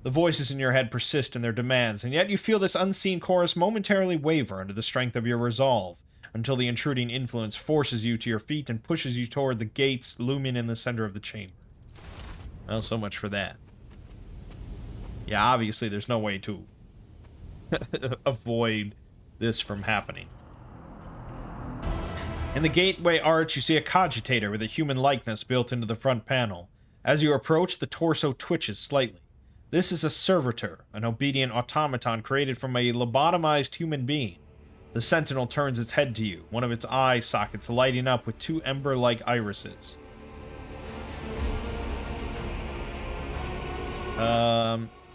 The voices in your head persist in their demands, and yet you feel this unseen chorus momentarily waver under the strength of your resolve, until the intruding influence forces you to your feet and pushes you toward the gates looming in the center of the chamber. Well, so much for that. Yeah, obviously there's no way to avoid this from happening. In the gateway arch, you see a cogitator with a human likeness built into the front panel. As you approach, the torso twitches slightly. This is a servitor, an obedient automaton created from a lobotomized human being. The Sentinel turns its head to you, one of its eye sockets lighting up with two ember-like irises.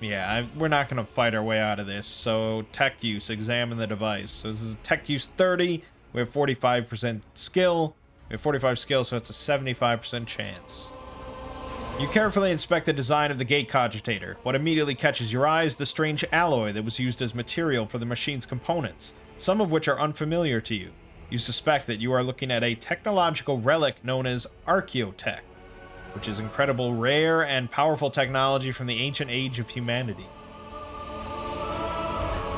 Yeah, we're not going to fight our way out of this, so tech use, examine the device. So this is tech use 30, we have 45% skill, we have 45 skill, so it's a 75% chance. You carefully inspect the design of the gate cogitator. What immediately catches your eye is the strange alloy that was used as material for the machine's components, some of which are unfamiliar to you. You suspect that you are looking at a technological relic known as Archaeotech, which is incredible, rare, and powerful technology from the ancient age of humanity.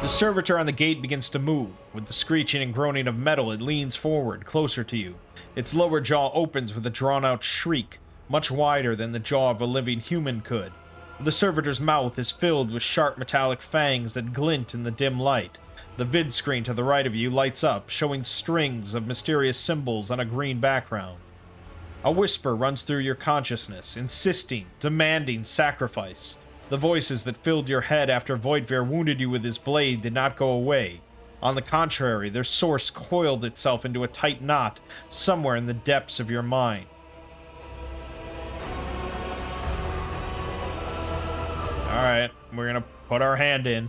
The servitor on the gate begins to move. With the screeching and groaning of metal, it leans forward, closer to you. Its lower jaw opens with a drawn-out shriek, much wider than the jaw of a living human could. The servitor's mouth is filled with sharp metallic fangs that glint in the dim light. The vid screen to the right of you lights up, showing strings of mysterious symbols on a green background. A whisper runs through your consciousness, insisting, demanding sacrifice. The voices that filled your head after Voidveer wounded you with his blade did not go away. On the contrary, their source coiled itself into a tight knot somewhere in the depths of your mind. Alright, we're gonna put our hand in.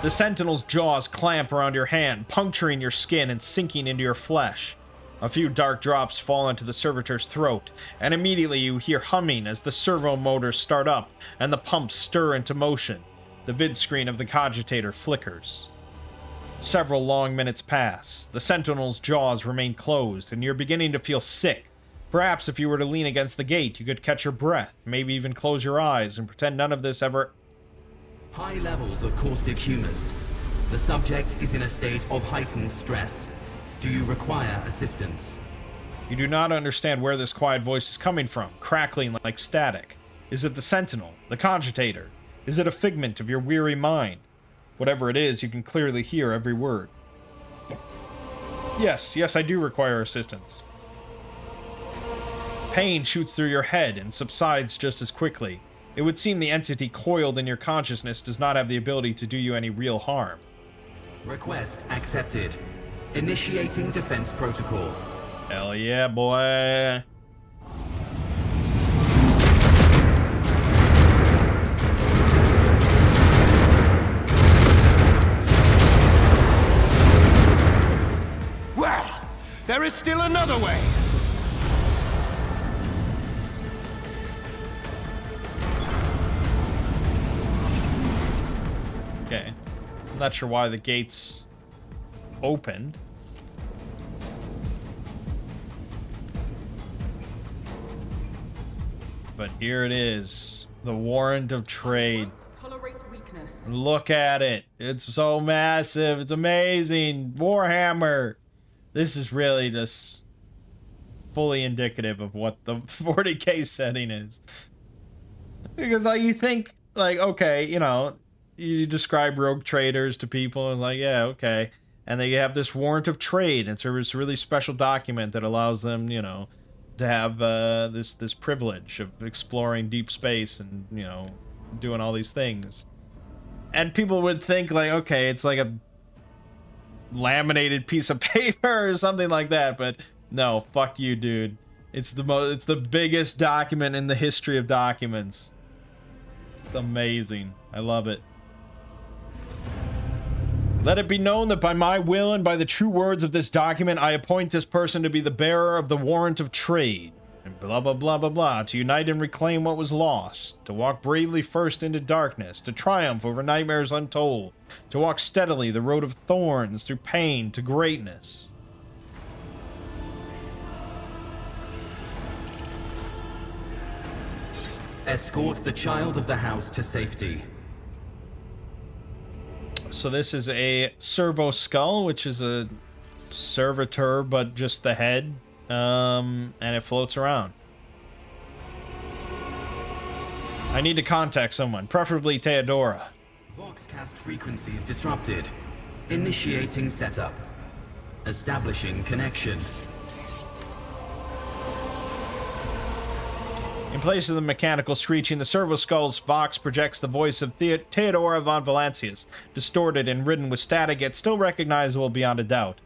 The Sentinel's jaws clamp around your hand, puncturing your skin and sinking into your flesh. A few dark drops fall into the servitor's throat, and immediately you hear humming as the servo motors start up and the pumps stir into motion. The vid screen of the cogitator flickers. Several long minutes pass. The Sentinel's jaws remain closed, and you're beginning to feel sick. Perhaps if you were to lean against the gate, you could catch your breath, maybe even close your eyes and pretend none of this ever... High levels of caustic humors. The subject is in a state of heightened stress. Do you require assistance? You do not understand where this quiet voice is coming from, crackling like static. Is it the Sentinel? The Cogitator? Is it a figment of your weary mind? Whatever it is, you can clearly hear every word. Yes, I do require assistance. Pain shoots through your head and subsides just as quickly. It would seem the entity coiled in your consciousness does not have the ability to do you any real harm. Request accepted. Initiating defense protocol. Hell yeah, boy. Well, there is still another way. Okay. I'm not sure why the gates opened. But here it is. The warrant of trade. Tolerate weakness. Look at it. It's so massive. It's amazing. Warhammer. This is really just fully indicative of what the 40K setting is. Because, like, you think, like, okay, you know, you describe rogue traders to people, and it's like, yeah, okay. And they have this warrant of trade. It's a really special document that allows them, you know, to have this privilege of exploring deep space and, you know, doing all these things. And people would think, like, okay, it's like a laminated piece of paper or something like that, but no, fuck you, dude. It's the biggest document in the history of documents. It's amazing. I love it. Let it be known that by my will and by the true words of this document, I appoint this person to be the bearer of the warrant of trade. And blah, blah, blah, blah, blah. To unite and reclaim what was lost. To walk bravely first into darkness. To triumph over nightmares untold. To walk steadily the road of thorns through pain to greatness. Escort the child of the house to safety. So this is a servo skull, which is a servitor, but just the head, and it floats around. I need to contact someone, preferably Theodora. Voxcast frequencies disrupted. Initiating setup. Establishing connection. In place of the mechanical screeching, the servo skull's vox projects the voice of Theodora von Valancius, distorted and ridden with static, yet still recognizable beyond a doubt.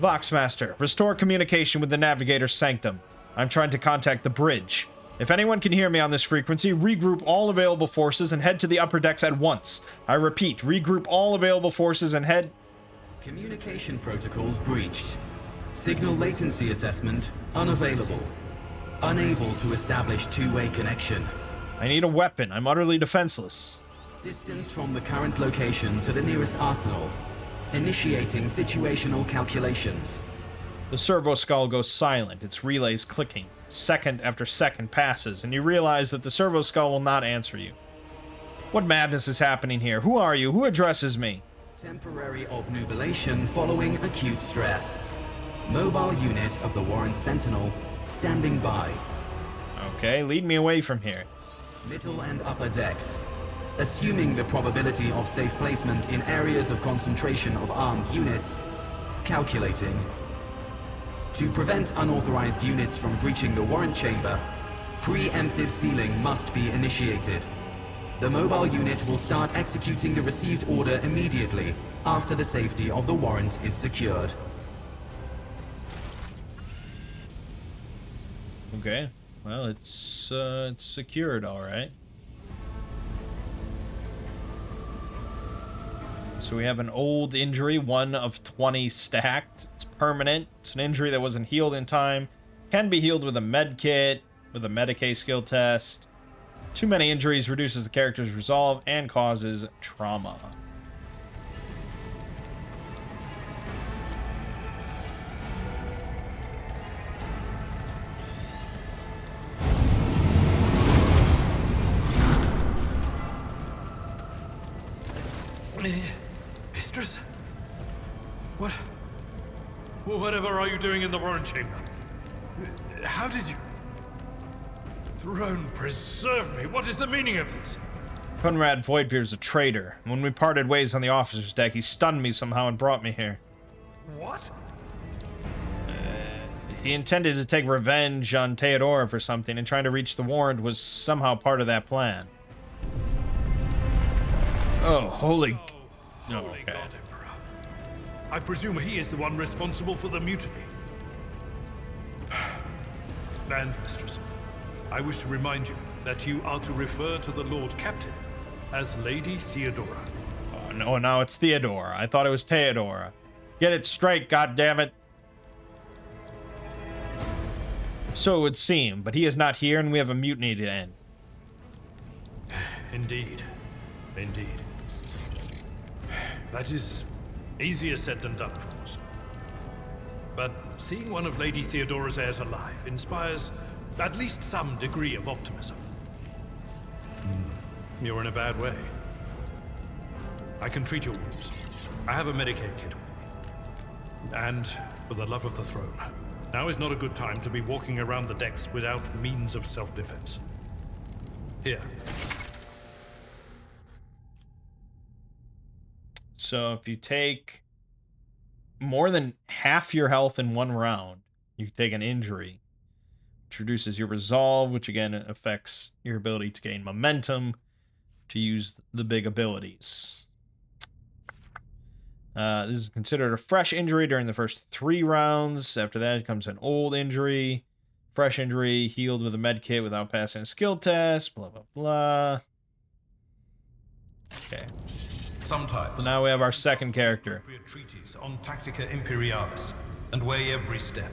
Voxmaster, restore communication with the Navigator's Sanctum. I'm trying to contact the bridge. If anyone can hear me on this frequency, regroup all available forces and head to the upper decks at once. I repeat, regroup all available forces and head... Communication protocols breached. Signal latency assessment unavailable. Unable to establish two-way connection. I need a weapon. I'm utterly defenseless. Distance from the current location to the nearest arsenal. Initiating situational calculations. The servo skull goes silent, its relays clicking. Second after second passes, and you realize that the servo skull will not answer you. What madness is happening here? Who are you? Who addresses me? Temporary obnubilation following acute stress. Mobile unit of the Warrant Sentinel standing by. Okay, lead me away from here. Middle and upper decks. Assuming the probability of safe placement in areas of concentration of armed units. Calculating. To prevent unauthorized units from breaching the warrant chamber, preemptive sealing must be initiated. The mobile unit will start executing the received order immediately after the safety of the warrant is secured. Okay, well, it's secured, all right. So we have an old injury, 1 of 20 stacked. It's permanent. It's an injury that wasn't healed in time. Can be healed with a med kit, with a Medicae skill test. Too many injuries reduces the character's resolve and causes trauma. Mistress? What? Whatever are you doing in the warrant chamber? How did you... Throne preserve me. What is the meaning of this? Conrad Voidveer is a traitor. When we parted ways on the officer's deck, he stunned me somehow and brought me here. What? He intended to take revenge on Theodora for something, and trying to reach the warrant was somehow part of that plan. Oh, holy... Holy God, Emperor. I presume he is the one responsible for the mutiny. And, Mistress, I wish to remind you that you are to refer to the Lord Captain as Lady Theodora. Oh, no, now it's Theodora. I thought it was Theodora. Get it straight, goddammit. So it would seem, but he is not here and we have a mutiny to end. Indeed. Indeed. That is easier said than done, of course. But seeing one of Lady Theodora's heirs alive inspires at least some degree of optimism. You're in a bad way. I can treat your wounds. I have a Medicaid kit with me. And for the love of the throne, now is not a good time to be walking around the decks without means of self-defense. Here. So if you take more than half your health in one round, you take an injury, which reduces your resolve, which again affects your ability to gain momentum to use the big abilities. This is considered a fresh injury during the first 3 rounds. After that comes an old injury. Fresh injury, healed with a med kit without passing a skill test, blah, blah, blah. Okay. Sometimes. So now we have our second character. Treaties on Tactica Imperialis and weigh every step.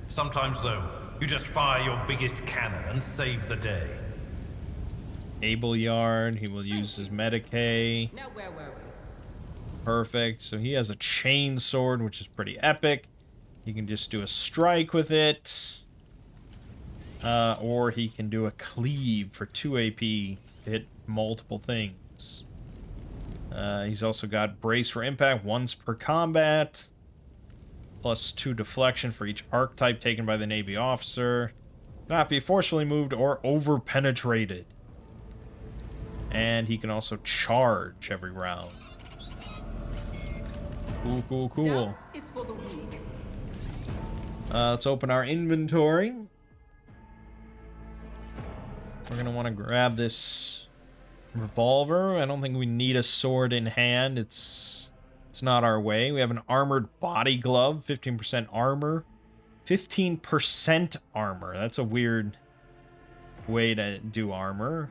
Sometimes, though, you just fire your biggest cannon and save the day. Able Yard, he will use his Medicaid. Now where were we? Perfect. So he has a chain sword, which is pretty epic. He can just do a strike with it. Or he can do a cleave for 2 AP to hit multiple things. He's also got brace for impact once per combat. Plus 2 deflection for each archetype taken by the Navy officer. Not be forcefully moved or over-penetrated. And he can also charge every round. Cool, cool, cool. Doubt is for the weak. Let's open our inventory. We're going to want to grab this revolver. I don't think we need a sword in hand. It's not our way. We have an armored body glove, 15% armor. 15% armor. That's a weird way to do armor.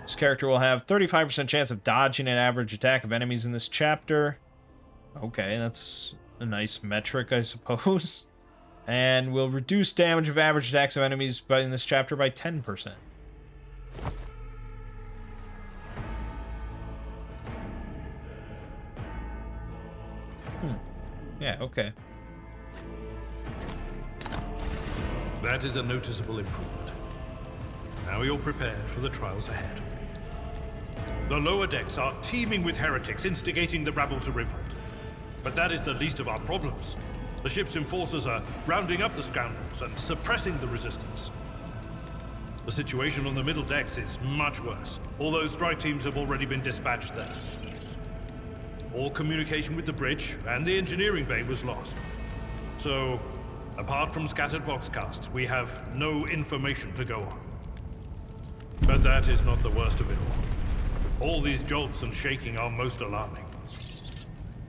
This character will have 35% chance of dodging an average attack of enemies in this chapter. Okay, that's a nice metric, I suppose. And will reduce damage of average attacks of enemies in this chapter by 10%. Yeah, okay. That is a noticeable improvement. Now you're prepared for the trials ahead. The lower decks are teeming with heretics instigating the rabble to revolt. But that is the least of our problems. The ship's enforcers are rounding up the scoundrels and suppressing the resistance. The situation on the middle decks is much worse, although strike teams have already been dispatched there. All communication with the bridge and the engineering bay was lost. So, apart from scattered voxcasts, we have no information to go on. But that is not the worst of it all. All these jolts and shaking are most alarming.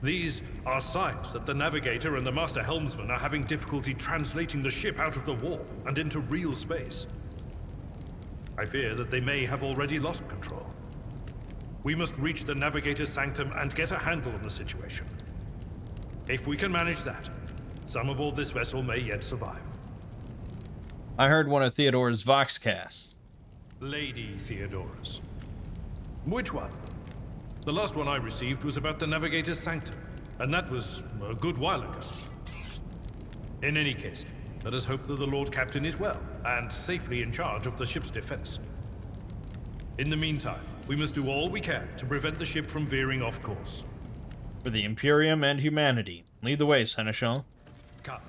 These are signs that the navigator and the master helmsman are having difficulty translating the ship out of the warp and into real space. I fear that they may have already lost control. We must reach the navigator's sanctum and get a handle on the situation. If we can manage that, some aboard this vessel may yet survive. I heard one of Theodora's voxcasts. Lady Theodora's. Which one? The last one I received was about the navigator's sanctum, and that was a good while ago. In any case, let us hope that the Lord Captain is well and safely in charge of the ship's defense. In the meantime, We must do all we can to prevent the ship from veering off course. For the Imperium and humanity. Lead the way, Seneschal. Come.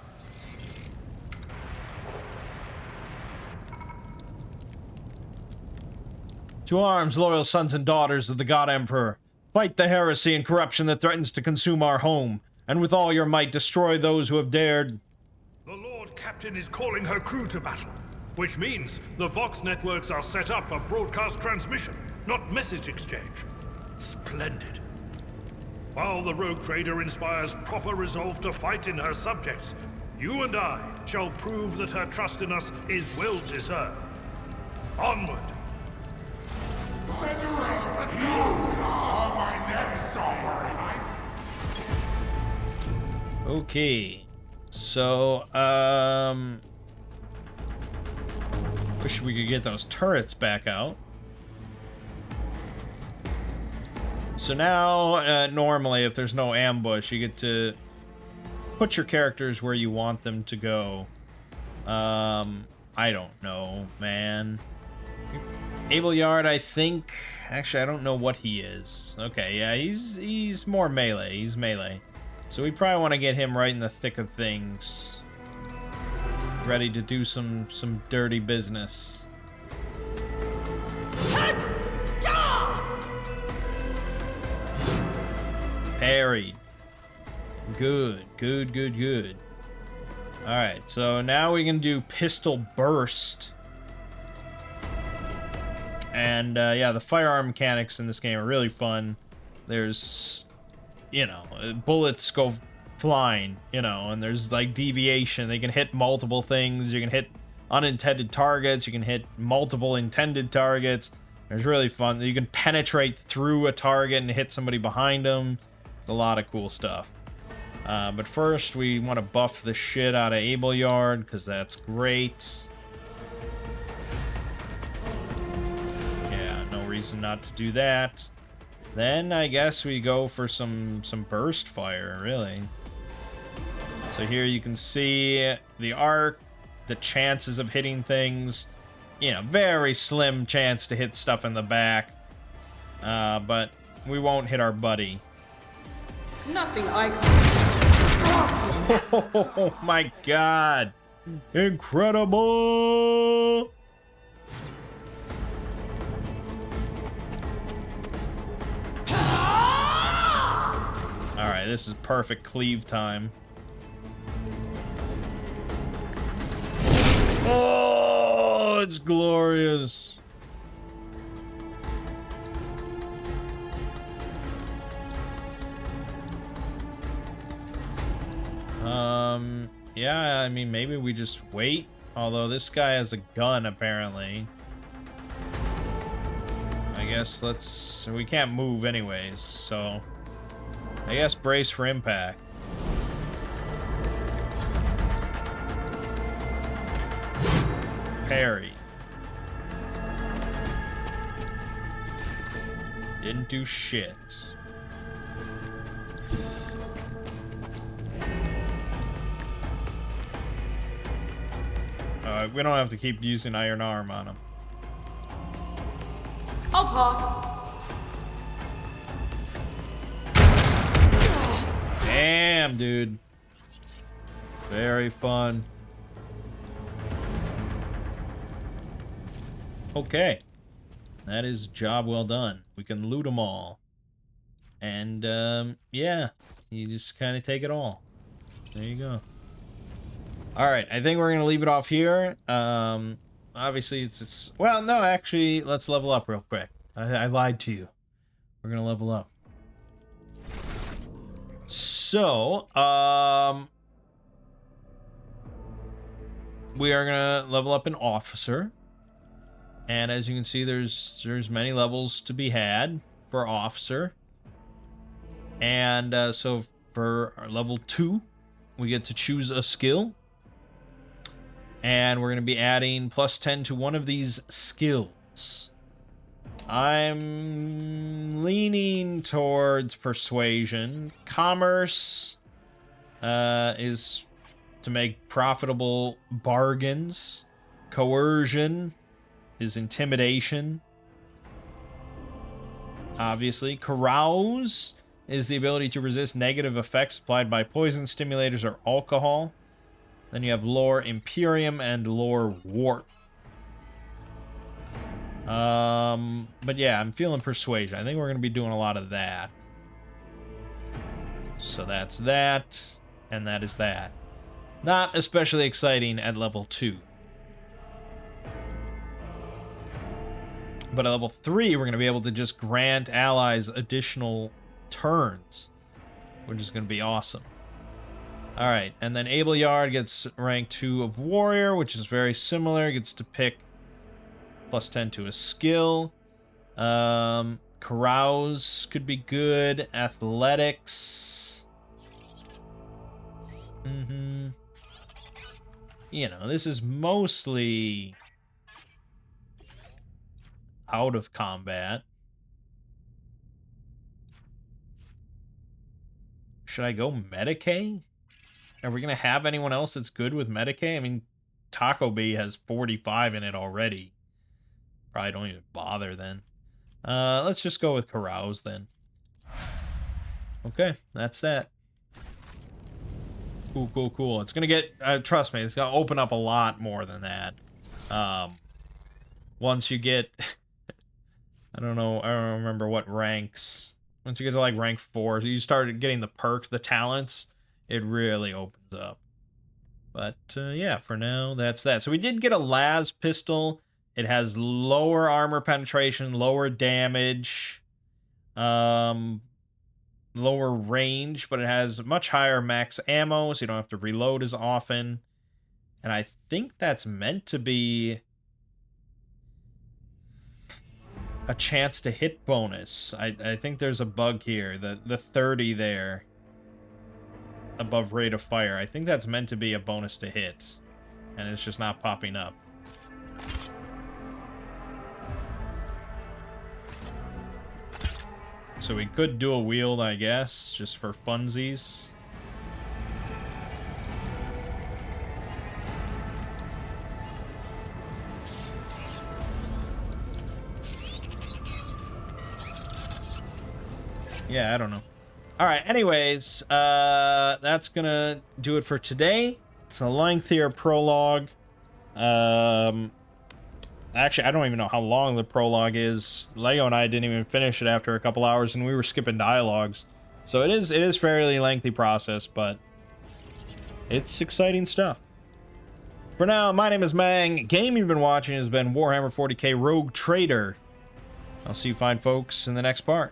To arms, loyal sons and daughters of the God Emperor. Fight the heresy and corruption that threatens to consume our home, and with all your might destroy those who have dared. The Lord Captain is calling her crew to battle, which means the Vox networks are set up for broadcast transmission, not message exchange. Splendid. While the rogue trader inspires proper resolve to fight in her subjects, you and I shall prove that her trust in us is well deserved. Onward! Okay. So, wish we could get those turrets back out. So now, normally, if there's no ambush, you get to put your characters where you want them to go. I don't know, man. Abelard, I think... Actually, I don't know what he is. Okay, yeah, he's more melee. He's melee. So we probably want to get him right in the thick of things. Ready to do some dirty business. Parried. Good. Alright, so now we can do pistol burst. And, yeah, the firearm mechanics in this game are really fun. There's, you know, bullets go flying, you know, and there's, like, deviation. They can hit multiple things. You can hit unintended targets. You can hit multiple intended targets. It's really fun. You can penetrate through a target and hit somebody behind them. It's a lot of cool stuff. But first, we want to buff the shit out of Abelard, because that's great. Reason not to do that. Then I guess we go for some burst fire, really. So here you can see the arc, the chances of hitting things. You know, very slim chance to hit stuff in the back. But we won't hit our buddy. Nothing I can. Oh my god. Incredible! Alright, this is perfect cleave time. Oh, it's glorious. Yeah, I mean, maybe we just wait. Although this guy has a gun, apparently. I guess we can't move anyways, so I guess brace for impact. Parry. Didn't do shit. We don't have to keep using Iron Arm on him. I'll pass. Damn, dude. Very fun. Okay. That is job well done. We can loot them all. And, yeah. You just kind of take it all. There you go. Alright, I think we're going to leave it off here. Obviously, it's... Well, no, actually, let's level up real quick. I lied to you. We're going to level up. So, we are going to level up an officer. And as you can see, there's many levels to be had for officer. And so for our level 2, we get to choose a skill. And we're going to be adding +10 to one of these skills. I'm leaning towards persuasion. Commerce is to make profitable bargains. Coercion is intimidation. obviously. Carouse is the ability to resist negative effects applied by poison, stimulators, or alcohol. Then you have Lore Imperium and Lore Warp. But yeah, I'm feeling Persuasion. I think we're going to be doing a lot of that. So that's that, and that is that. Not especially exciting at level 2. But at level 3, we're going to be able to just grant allies additional turns, which is going to be awesome. Alright, and then Abelard gets rank 2 of Warrior, which is very similar. Gets to pick +10 to a skill. Carouse could be good. Athletics. You know, this is mostly out of combat. Should I go Medicae? Are we going to have anyone else that's good with Medicae? I mean, Taco Bee has 45 in it already. Probably don't even bother then. Let's just go with Carouse then. Okay, that's that. Cool, cool, cool. It's going to get, trust me, it's going to open up a lot more than that. Once you get, I don't know, I don't remember what ranks. Once you get to like rank 4, so you start getting the perks, the talents, it really opens up. But yeah, for now, that's that. So we did get a las pistol. It has lower armor penetration, lower damage, lower range, but it has much higher max ammo, so you don't have to reload as often. And I think that's meant to be a chance to hit bonus. I think there's a bug here, the 30 there above rate of fire. I think that's meant to be a bonus to hit, and it's just not popping up. So we could dual wield, I guess, just for funsies. Yeah, I don't know. All right, anyways, that's gonna do it for today. It's a lengthier prologue. Actually, I don't even know how long the prologue is. Lego and I didn't even finish it after a couple hours, and we were skipping dialogues. So it is fairly lengthy process, but it's exciting stuff. For now, my name is Mangg. Game you've been watching has been Warhammer 40k Rogue Trader. I'll see you fine folks in the next part.